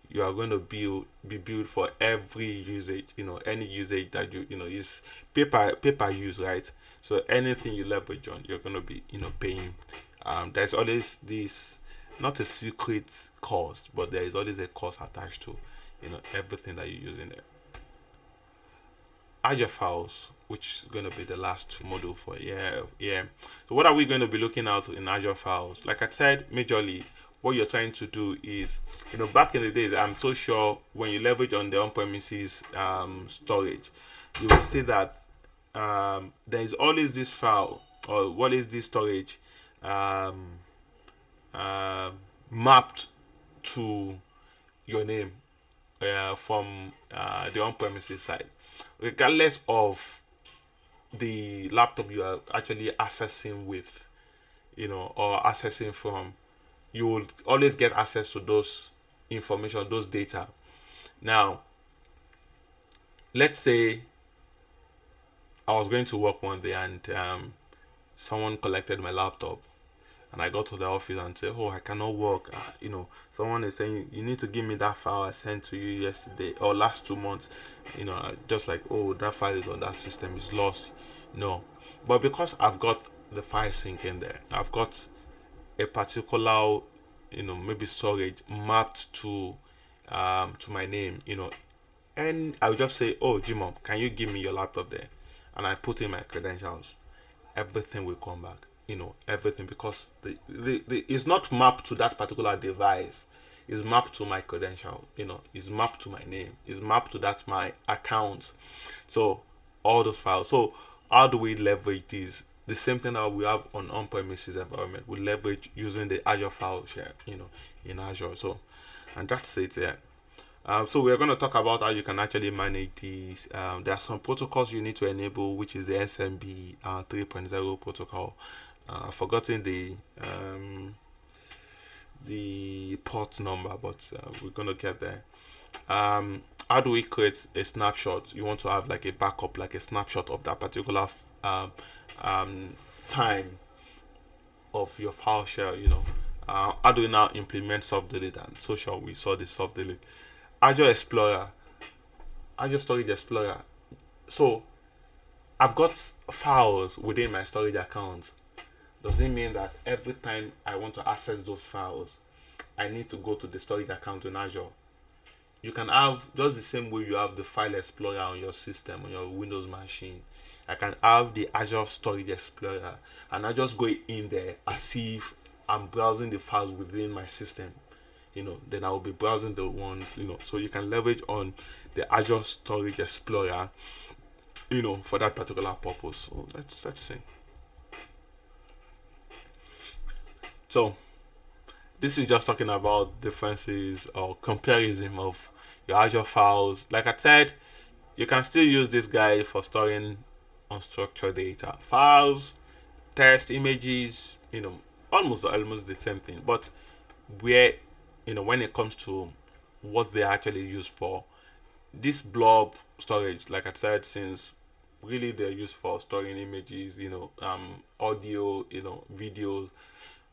you are going to be billed for every usage, any usage that you use paper use, right? So anything you leverage on, you're going to be paying. There's always this, not a secret cost, but there is always a cost attached to everything that you use in there. Azure files, which is going to be the last module for So what are we going to be looking at in Azure files? Like I said, majorly what you're trying to do is, back in the days, I'm so sure when you leverage on the on-premises storage, you will see that there is always this file, or what is this storage mapped to your name from the on-premises side, regardless of the laptop you are actually accessing with, or accessing from. You will always get access to those information, those data. Now, let's say I was going to work one day and someone collected my laptop, and I got to the office and said, oh, I cannot work. Someone is saying, you need to give me that file I sent to you yesterday or last 2 months. Just like, oh, that file is on that system, is lost. No, but because I've got the file sync in there, I've got a particular maybe storage mapped to my name, and I'll just say, oh, Jimom, can you give me your laptop there? And I put in my credentials, everything will come back, everything, because the it's not mapped to that particular device, it's mapped to my credential, it's mapped to my name, it's mapped to that my account. So all those files. So how do we leverage these? The same thing that we have on premises environment, we leverage using the Azure file share, in Azure. So, and that's it. So we're going to talk about how you can actually manage these. There are some protocols you need to enable, which is the SMB 3.0 protocol. I've forgotten the port number, but we're going to get there. How do we create a snapshot? You want to have like a backup, like a snapshot of that particular time of your file share. How do we now implement soft delete? And so sure we saw the soft delete. Azure Explorer, Azure Storage Explorer. So I've got files within my storage account. Does it mean that every time I want to access those files, I need to go to the storage account in Azure? You can have just the same way you have the File Explorer on your system, on your Windows machine. I can have the Azure Storage Explorer, and I just go in there as if I'm browsing the files within my system. Then I will be browsing the ones, so you can leverage on the Azure Storage Explorer, for that particular purpose. So let's see. So this is just talking about differences or comparison of your Azure files. Like I said, you can still use this guy for storing unstructured data, files, text, images, almost the same thing. But where, when it comes to what they actually use for, this blob storage, like I said, since really they're used for storing images, audio, videos.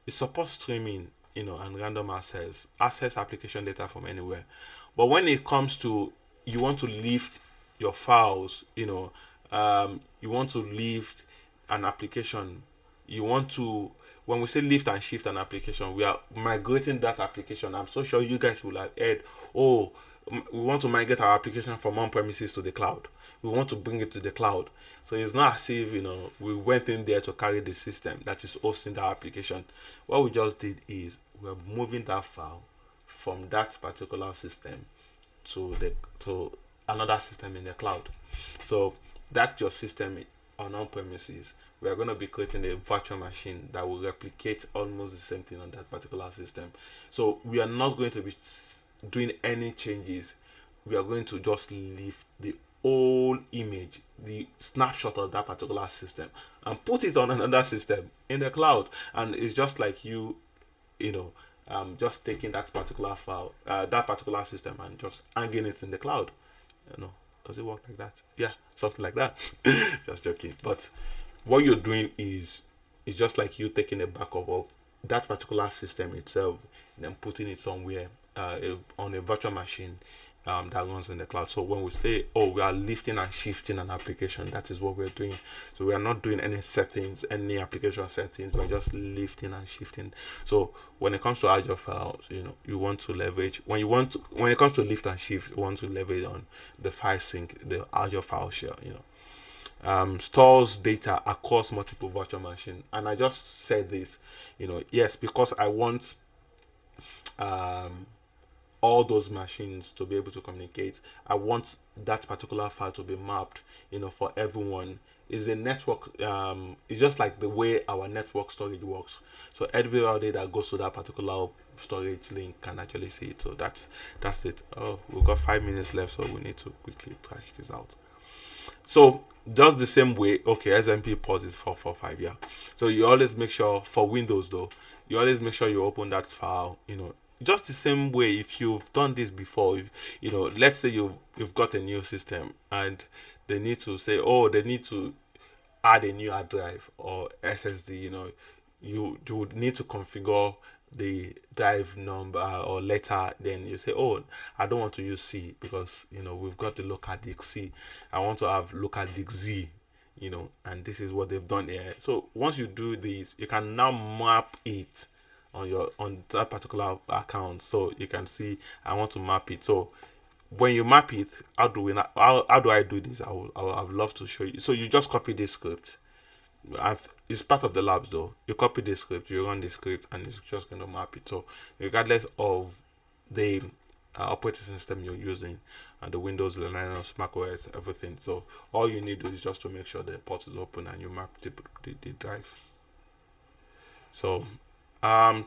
It supports streaming, and random access application data from anywhere. But when it comes to you want to lift your files, you want to lift an application, you want to when we say lift and shift an application, we are migrating that application. I'm so sure you guys will have heard, oh, we want to migrate our application from on premises to the cloud. We want to bring it to the cloud. So it's not as if we went in there to carry the system that is hosting that application. What we just did is we're moving that file from that particular system to another system in the cloud. So that's your system on premises. We are going to be creating a virtual machine that will replicate almost the same thing on that particular system. So we are not going to be doing any changes. We are going to just leave the whole image, the snapshot of that particular system, and put it on another system in the cloud. And it's just like just taking that particular file, that particular system, and just hanging it in the cloud. Does it work like that? Yeah, something like that. Just joking. But what you're doing is just like you taking a backup of that particular system itself and then putting it somewhere on a virtual machine that runs in the cloud. So when we say, oh, we are lifting and shifting an application, that is what we're doing. So we are not doing any settings, any application settings. We're just lifting and shifting. So when it comes to Azure files, you want to leverage when it comes to lift and shift, you want to leverage on the file sync, the Azure file share. Stores data across multiple virtual machines. And I just said this, yes, because I want all those machines to be able to communicate. I want that particular file to be mapped, for everyone. Is a network. It's just like the way our network storage works. So everybody that goes to that particular storage link can actually see it. So that's it. Oh, we've got 5 minutes left, so we need to quickly trash this out. So just the same way, okay, SMP pause is 445, yeah. So you always make sure for Windows though, you always make sure you open that file, just the same way. If you've done this before, let's say you've got a new system and they need to say, oh, they need to add a new hard drive or SSD, you would need to configure the drive number or letter. Then you say, oh, I don't want to use C because we've got the local disk C. I want to have local disk Z, and this is what they've done here. So once you do this, you can now map it on that particular account. So you can see I want to map it. So when you map it, how do I do this? I would love to show you. So you just copy this script. It's part of the labs though. You copy the script, you run the script, and it's just going to map it. So regardless of the operating system you're using, and the Windows, Linux, Mac OS, everything. So all you need to do is just to make sure the port is open and you map the drive. So how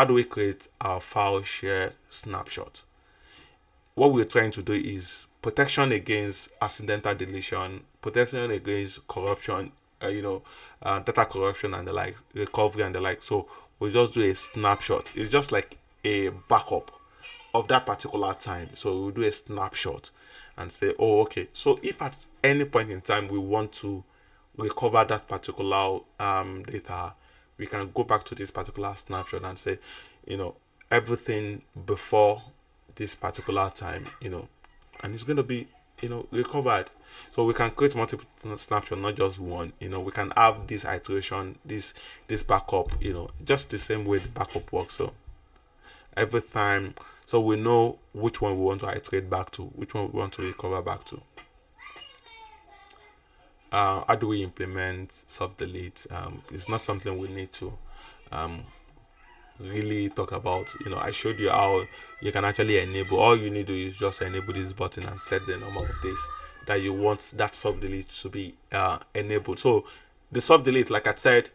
do we create our file share snapshot? What we're trying to do is protection against accidental deletion, protection against corruption, data corruption and the like, recovery and the like. So we just do a snapshot. It's just like a backup of that particular time. So we'll do a snapshot and say, oh, okay. So if at any point in time we want to recover that particular data, we can go back to this particular snapshot and say, everything before this particular time, and it's going to be, recovered. So we can create multiple snapshots, not just one. We can have this iteration, this backup, just the same way the backup works. So every time, so we know which one we want to iterate back to, which one we want to recover back to. How do we implement soft delete? It's not something we need to really talk about. I showed you how you can actually enable. All you need to do is just enable this button and set the number of days that you want that soft delete to be enabled. So the soft delete, like I said,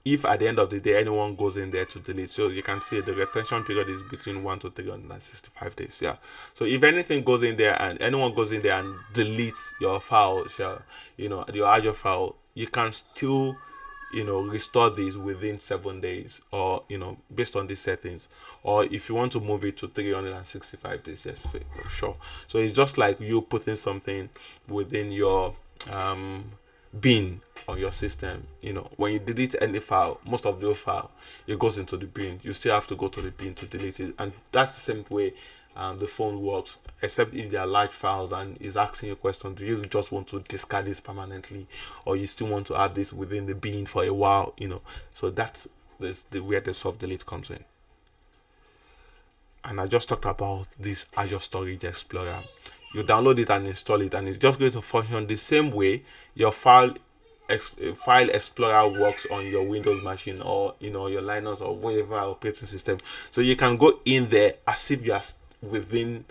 if at the end of the day anyone goes in there to delete, so you can see the retention period is between 1 to 365 days. Yeah. So if anything goes in there and anyone goes in there and deletes your file, your Azure file, you can still restore this within 7 days, or based on these settings. Or if you want to move it to 365 days, yes, for sure. So it's just like you putting something within your bin on your system. When you delete any file, most of your file, it goes into the bin. You still have to go to the bin to delete it, and that's the same way the phone works, except if they are large files and is asking you a question: do you just want to discard this permanently, or you still want to have this within the bin for a while? So that's where the soft delete comes in. And I just talked about this Azure Storage Explorer. You download it and install it, and it's just going to function the same way your file explorer works on your Windows machine, or your Linux or whatever operating system. So you can go in there as if you are within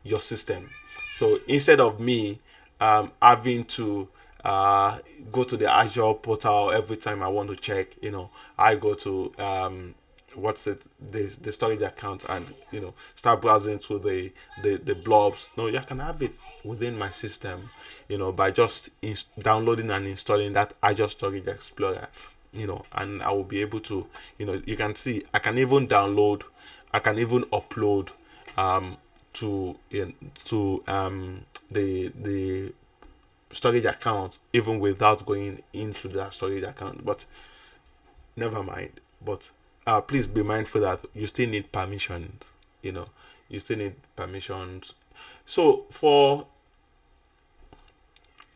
your system. So instead of me having to go to the Azure portal every time I want to check, I go to the storage account, and start browsing through the blobs. No, you can have it within my system, by just downloading and installing that Azure Storage Explorer, and I will be able to, you can see I can even upload to the storage account even without going into that storage account. But never mind. But please be mindful that you still need permissions. You still need permissions. So for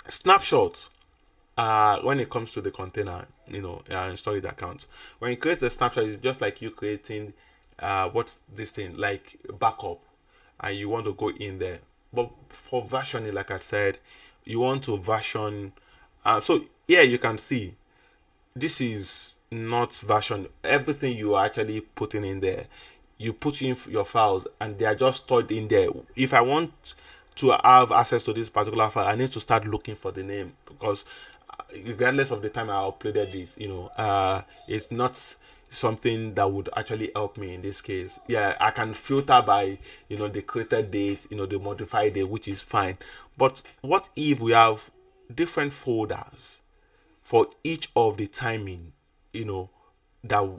snapshots, when it comes to the container, storage accounts, when you create a snapshot, it's just like you creating what's this thing, like backup, and you want to go in there. But for versioning, like I said, you want to version. So here you can see this is not version. Everything you are actually putting in there, you put in your files, and they are just stored in there. If I want to have access to this particular file, I need to start looking for the name, because regardless of the time I uploaded this, it's not something that would actually help me in this case. Yeah, I can filter by the created date, the modified date, which is fine. But what if we have different folders for each of the timing, that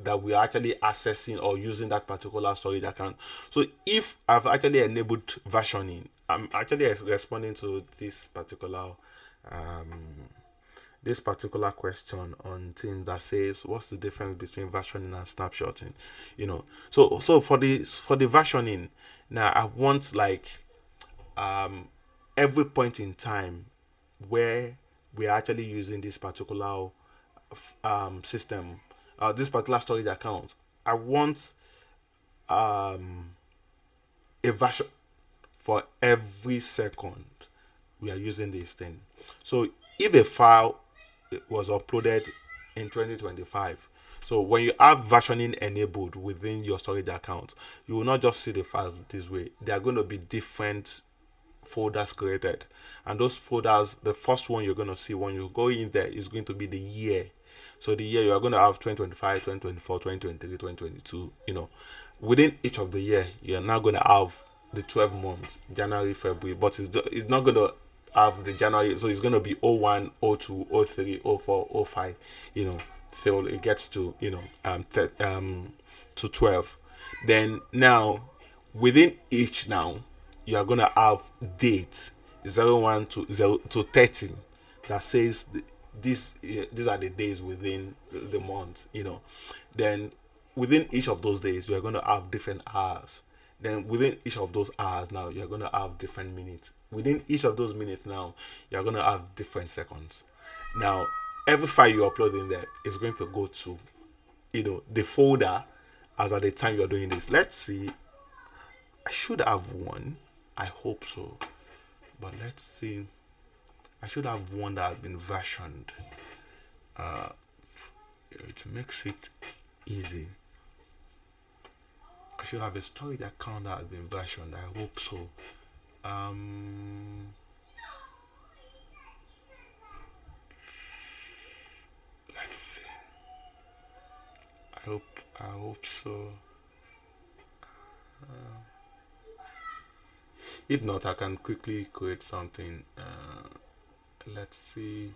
that we are actually accessing or using that particular storage account? So if I've actually enabled versioning, I'm actually responding to this particular question on Teams that says, what's the difference between versioning and snapshotting? So for the versioning, now I want like every point in time where we're actually using this particular system, this particular storage account, I want a version for every second we are using this thing. So if a file was uploaded in 2025, so when you have versioning enabled within your storage account, you will not just see the files this way. There are going to be different folders created, and those folders, the first one you're going to see when you go in there is going to be the year. So the year, you are going to have 2025, 2024, 2023, 2022. Within each of the year, you're now going to have the 12 months, January, February, but it's not going to have the January. So it's going to be 01, 02, 03, 04, 05, till it gets to to 12. Then now within each, now you are going to have dates 01 to 13 that says these are the days within the month. Then within each of those days you are going to have different hours. Then within each of those hours, now you're going to have different minutes. Within each of those minutes, now you're going to have different seconds. Now every file you upload in there is going to go to the folder as at the time you're doing this. Let's see, I should have one, I hope so, but let's see. I should have one that has been versioned. It makes it easy. I should have a storage account that has been versioned. I hope so. Let's see. I hope so. If not, I can quickly create something. Let's see.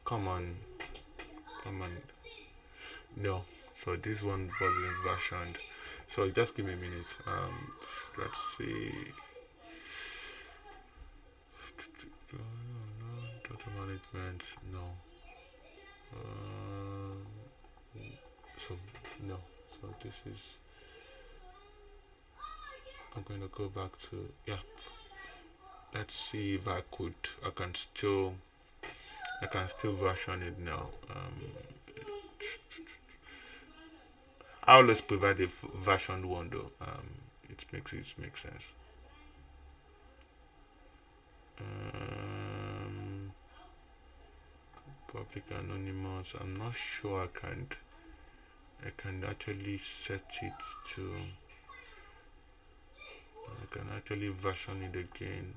Come on. No. So this one wasn't versioned. So just give me a minute. Let's see. Data management. No. So no. So this is. I'm going to go back to let's see if I can still version it now. I always provide a versioned one though. It makes sense. Public anonymous. I'm not sure I can actually set it to. I can actually version it again.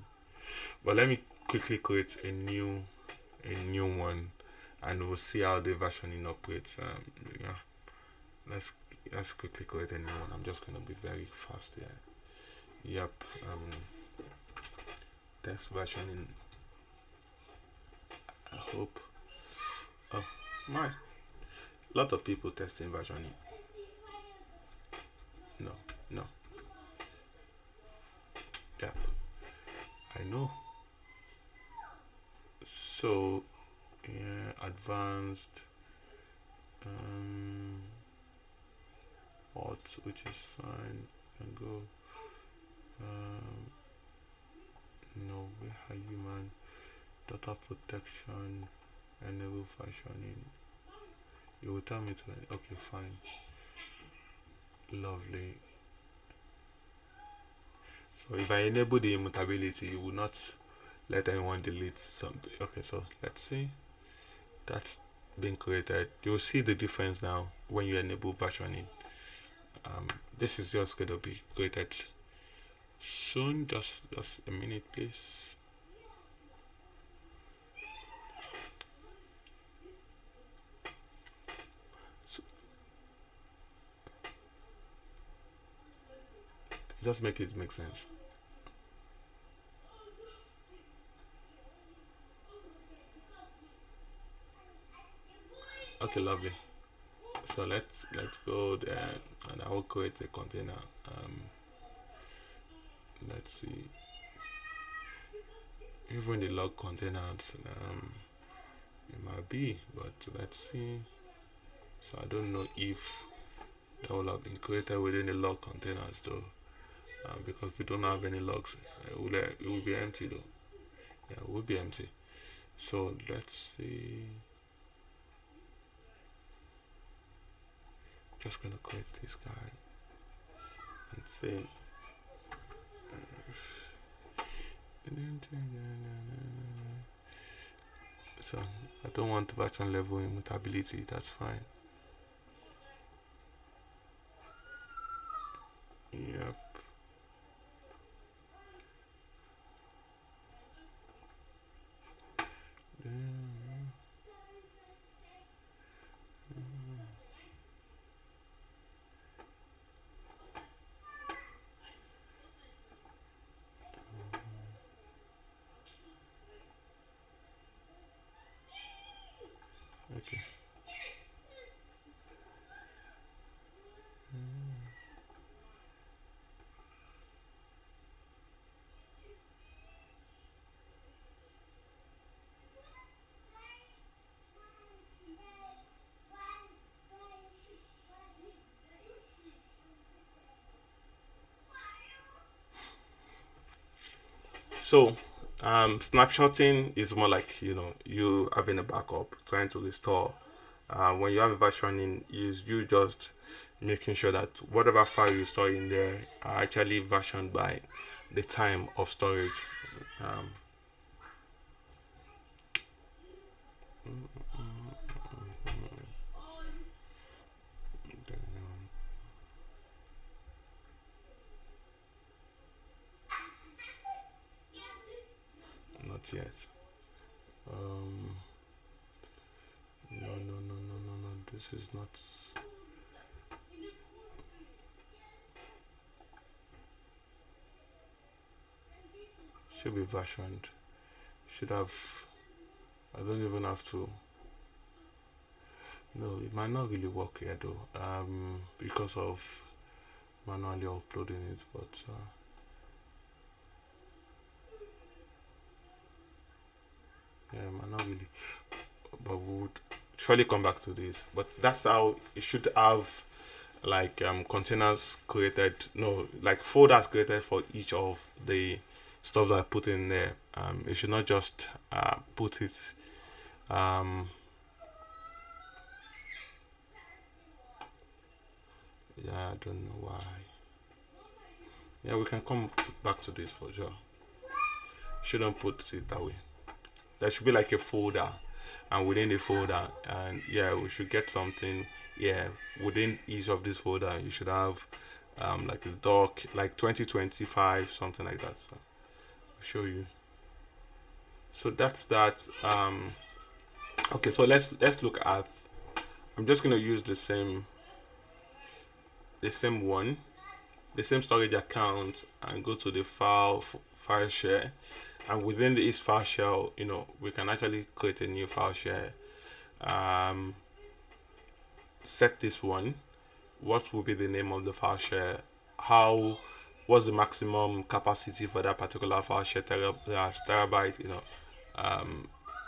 But let me quickly create a new one, and we'll see how the versioning operates. Let's quickly create a new one. I'm just gonna be very fast here. Yep. Test versioning. I hope. Oh my! Lot of people testing versioning. No. Yep. I know. So advanced. Hot, which is fine. Can go. No, we are human. Data protection. Enable versioning. You will tell me to. Okay, fine. Lovely. So if I enable the immutability, you will not let anyone delete something. Okay, so let's see. That's been created. You'll see the difference now when you enable versioning. This is just going to be created soon. Just a minute, please. So, just make it make sense. Okay, lovely. So let's go there, and I will create a container. Let's see. Even the log containers, it might be, but let's see. So I don't know if that will have been created within the log containers though, because we don't have any logs. It will be empty though. Yeah, it will be empty. So let's see. Just gonna create this guy and say. So I don't want version level immutability. That's fine. Yep. Okay. So, snapshotting is more like you having a backup, trying to restore. When you have a versioning, is you just making sure that whatever file you store in there are actually versioned by the time of storage. Um, Not yet. No. This is not. Should be versioned. Should have. I don't even have to No, it might not really work here though. Because of manually uploading it, but yeah, it might not really. But we would surely come back to this. But that's how it should have, like, containers created, no, like folders created for each of the stuff that I put in there. It should not just put it yeah, I don't know why. Yeah, we can come back to this for sure. Shouldn't put it that way. There should be like a folder, and within the folder, and yeah, we should get something. Yeah, within each of this folder, you should have like a doc, like 2025, something like that. So I'll show you. So that's that. Okay, so let's look at. I'm just gonna use the same one, the same storage account, and go to the file share, and within this file share, we can actually create a new file share. Set this one. What will be the name of the file share? What's the maximum capacity for that particular file share? Terabyte.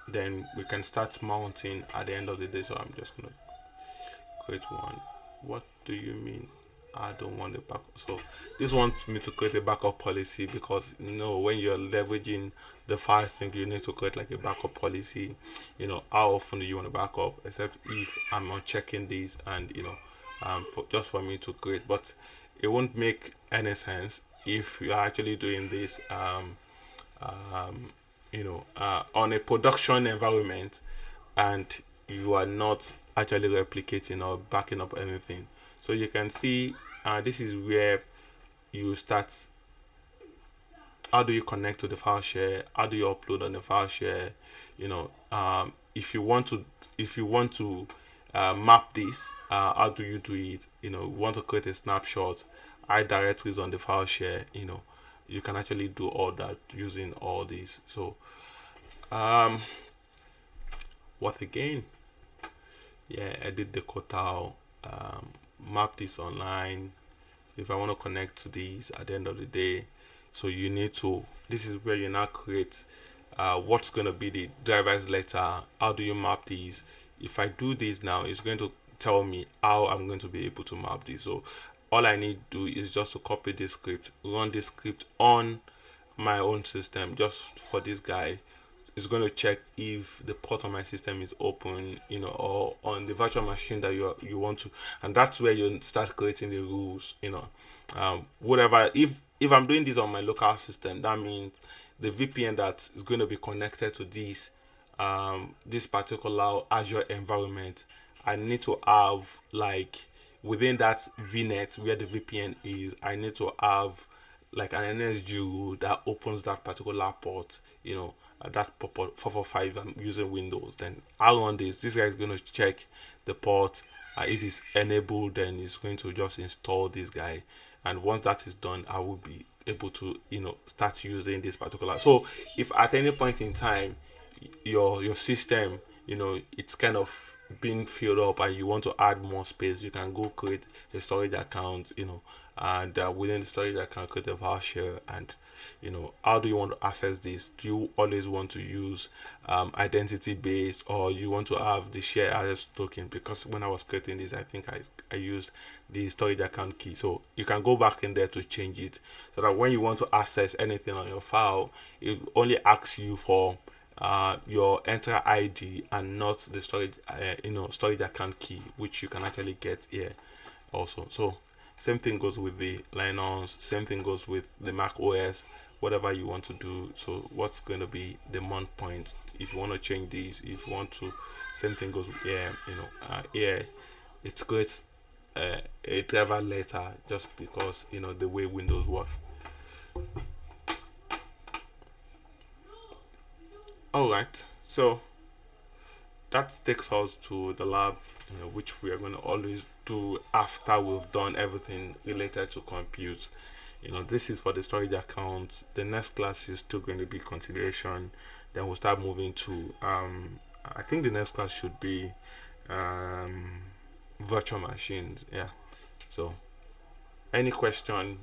Then we can start mounting at the end of the day. So I'm just gonna create one. What do you mean? I don't want a backup. So this wants me to create a backup policy, because when you're leveraging the file sync, you need to create like a backup policy. How often do you want to back up? Except if I'm not checking this, and just for me to create. But it won't make any sense if you're actually doing this on a production environment, and you are not actually replicating or backing up anything. So you can see this is where you start. How do you connect to the file share? How do you upload on the file share? If you want to map this, how do you do it? You want to create a snapshot, hide directories on the file share. You can actually do all that using all these. So what again? Yeah, edit the Kotal, map this online. If I want to connect to these at the end of the day, so you need to, this is where you now create what's going to be the driver's letter. How do you map these? If I do this now, it's going to tell me how I'm going to be able to map this. So all I need to do is just to copy this script, run this script on my own system, just for this guy. It's going to check if the port on my system is open, or on the virtual machine that you want to, and that's where you start creating the rules. Whatever. If I'm doing this on my local system, that means the VPN that is going to be connected to this particular Azure environment, I need to have, like, within that VNet where the VPN is, I need to have like an NSG rule that opens that particular port. That port 445, I'm using Windows. Then I'll run this guy is going to check the port. If it's enabled, then it's going to just install this guy, and once that is done, I will be able to start using this particular. So if at any point in time your system, it's kind of being filled up, and you want to add more space, you can go create a storage account, and within the storage account, create a file share. And how do you want to access this? Do you always want to use identity based, or you want to have the share access token? Because when I was creating this, I think I used the storage account key. So you can go back in there to change it, so that when you want to access anything on your file, it only asks you for your enter ID, and not the storage account key, which you can actually get here also. So same thing goes with the Linux, same thing goes with the Mac OS, whatever you want to do. So what's going to be the mount point if you want to change these? If you want to, same thing goes with here. It creates a driver letter, just because the way Windows work. All right, so that takes us to the lab, which we are going to always do after we've done everything related to compute. This is for the storage account. The next class is still going to be continuation. Then we'll start moving to I think the next class should be virtual machines. Yeah. So, any question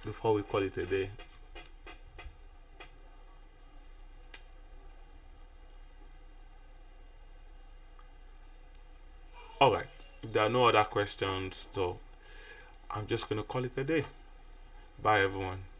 before we call it a day? All right. If there are no other questions, so I'm just gonna call it a day. Bye, everyone.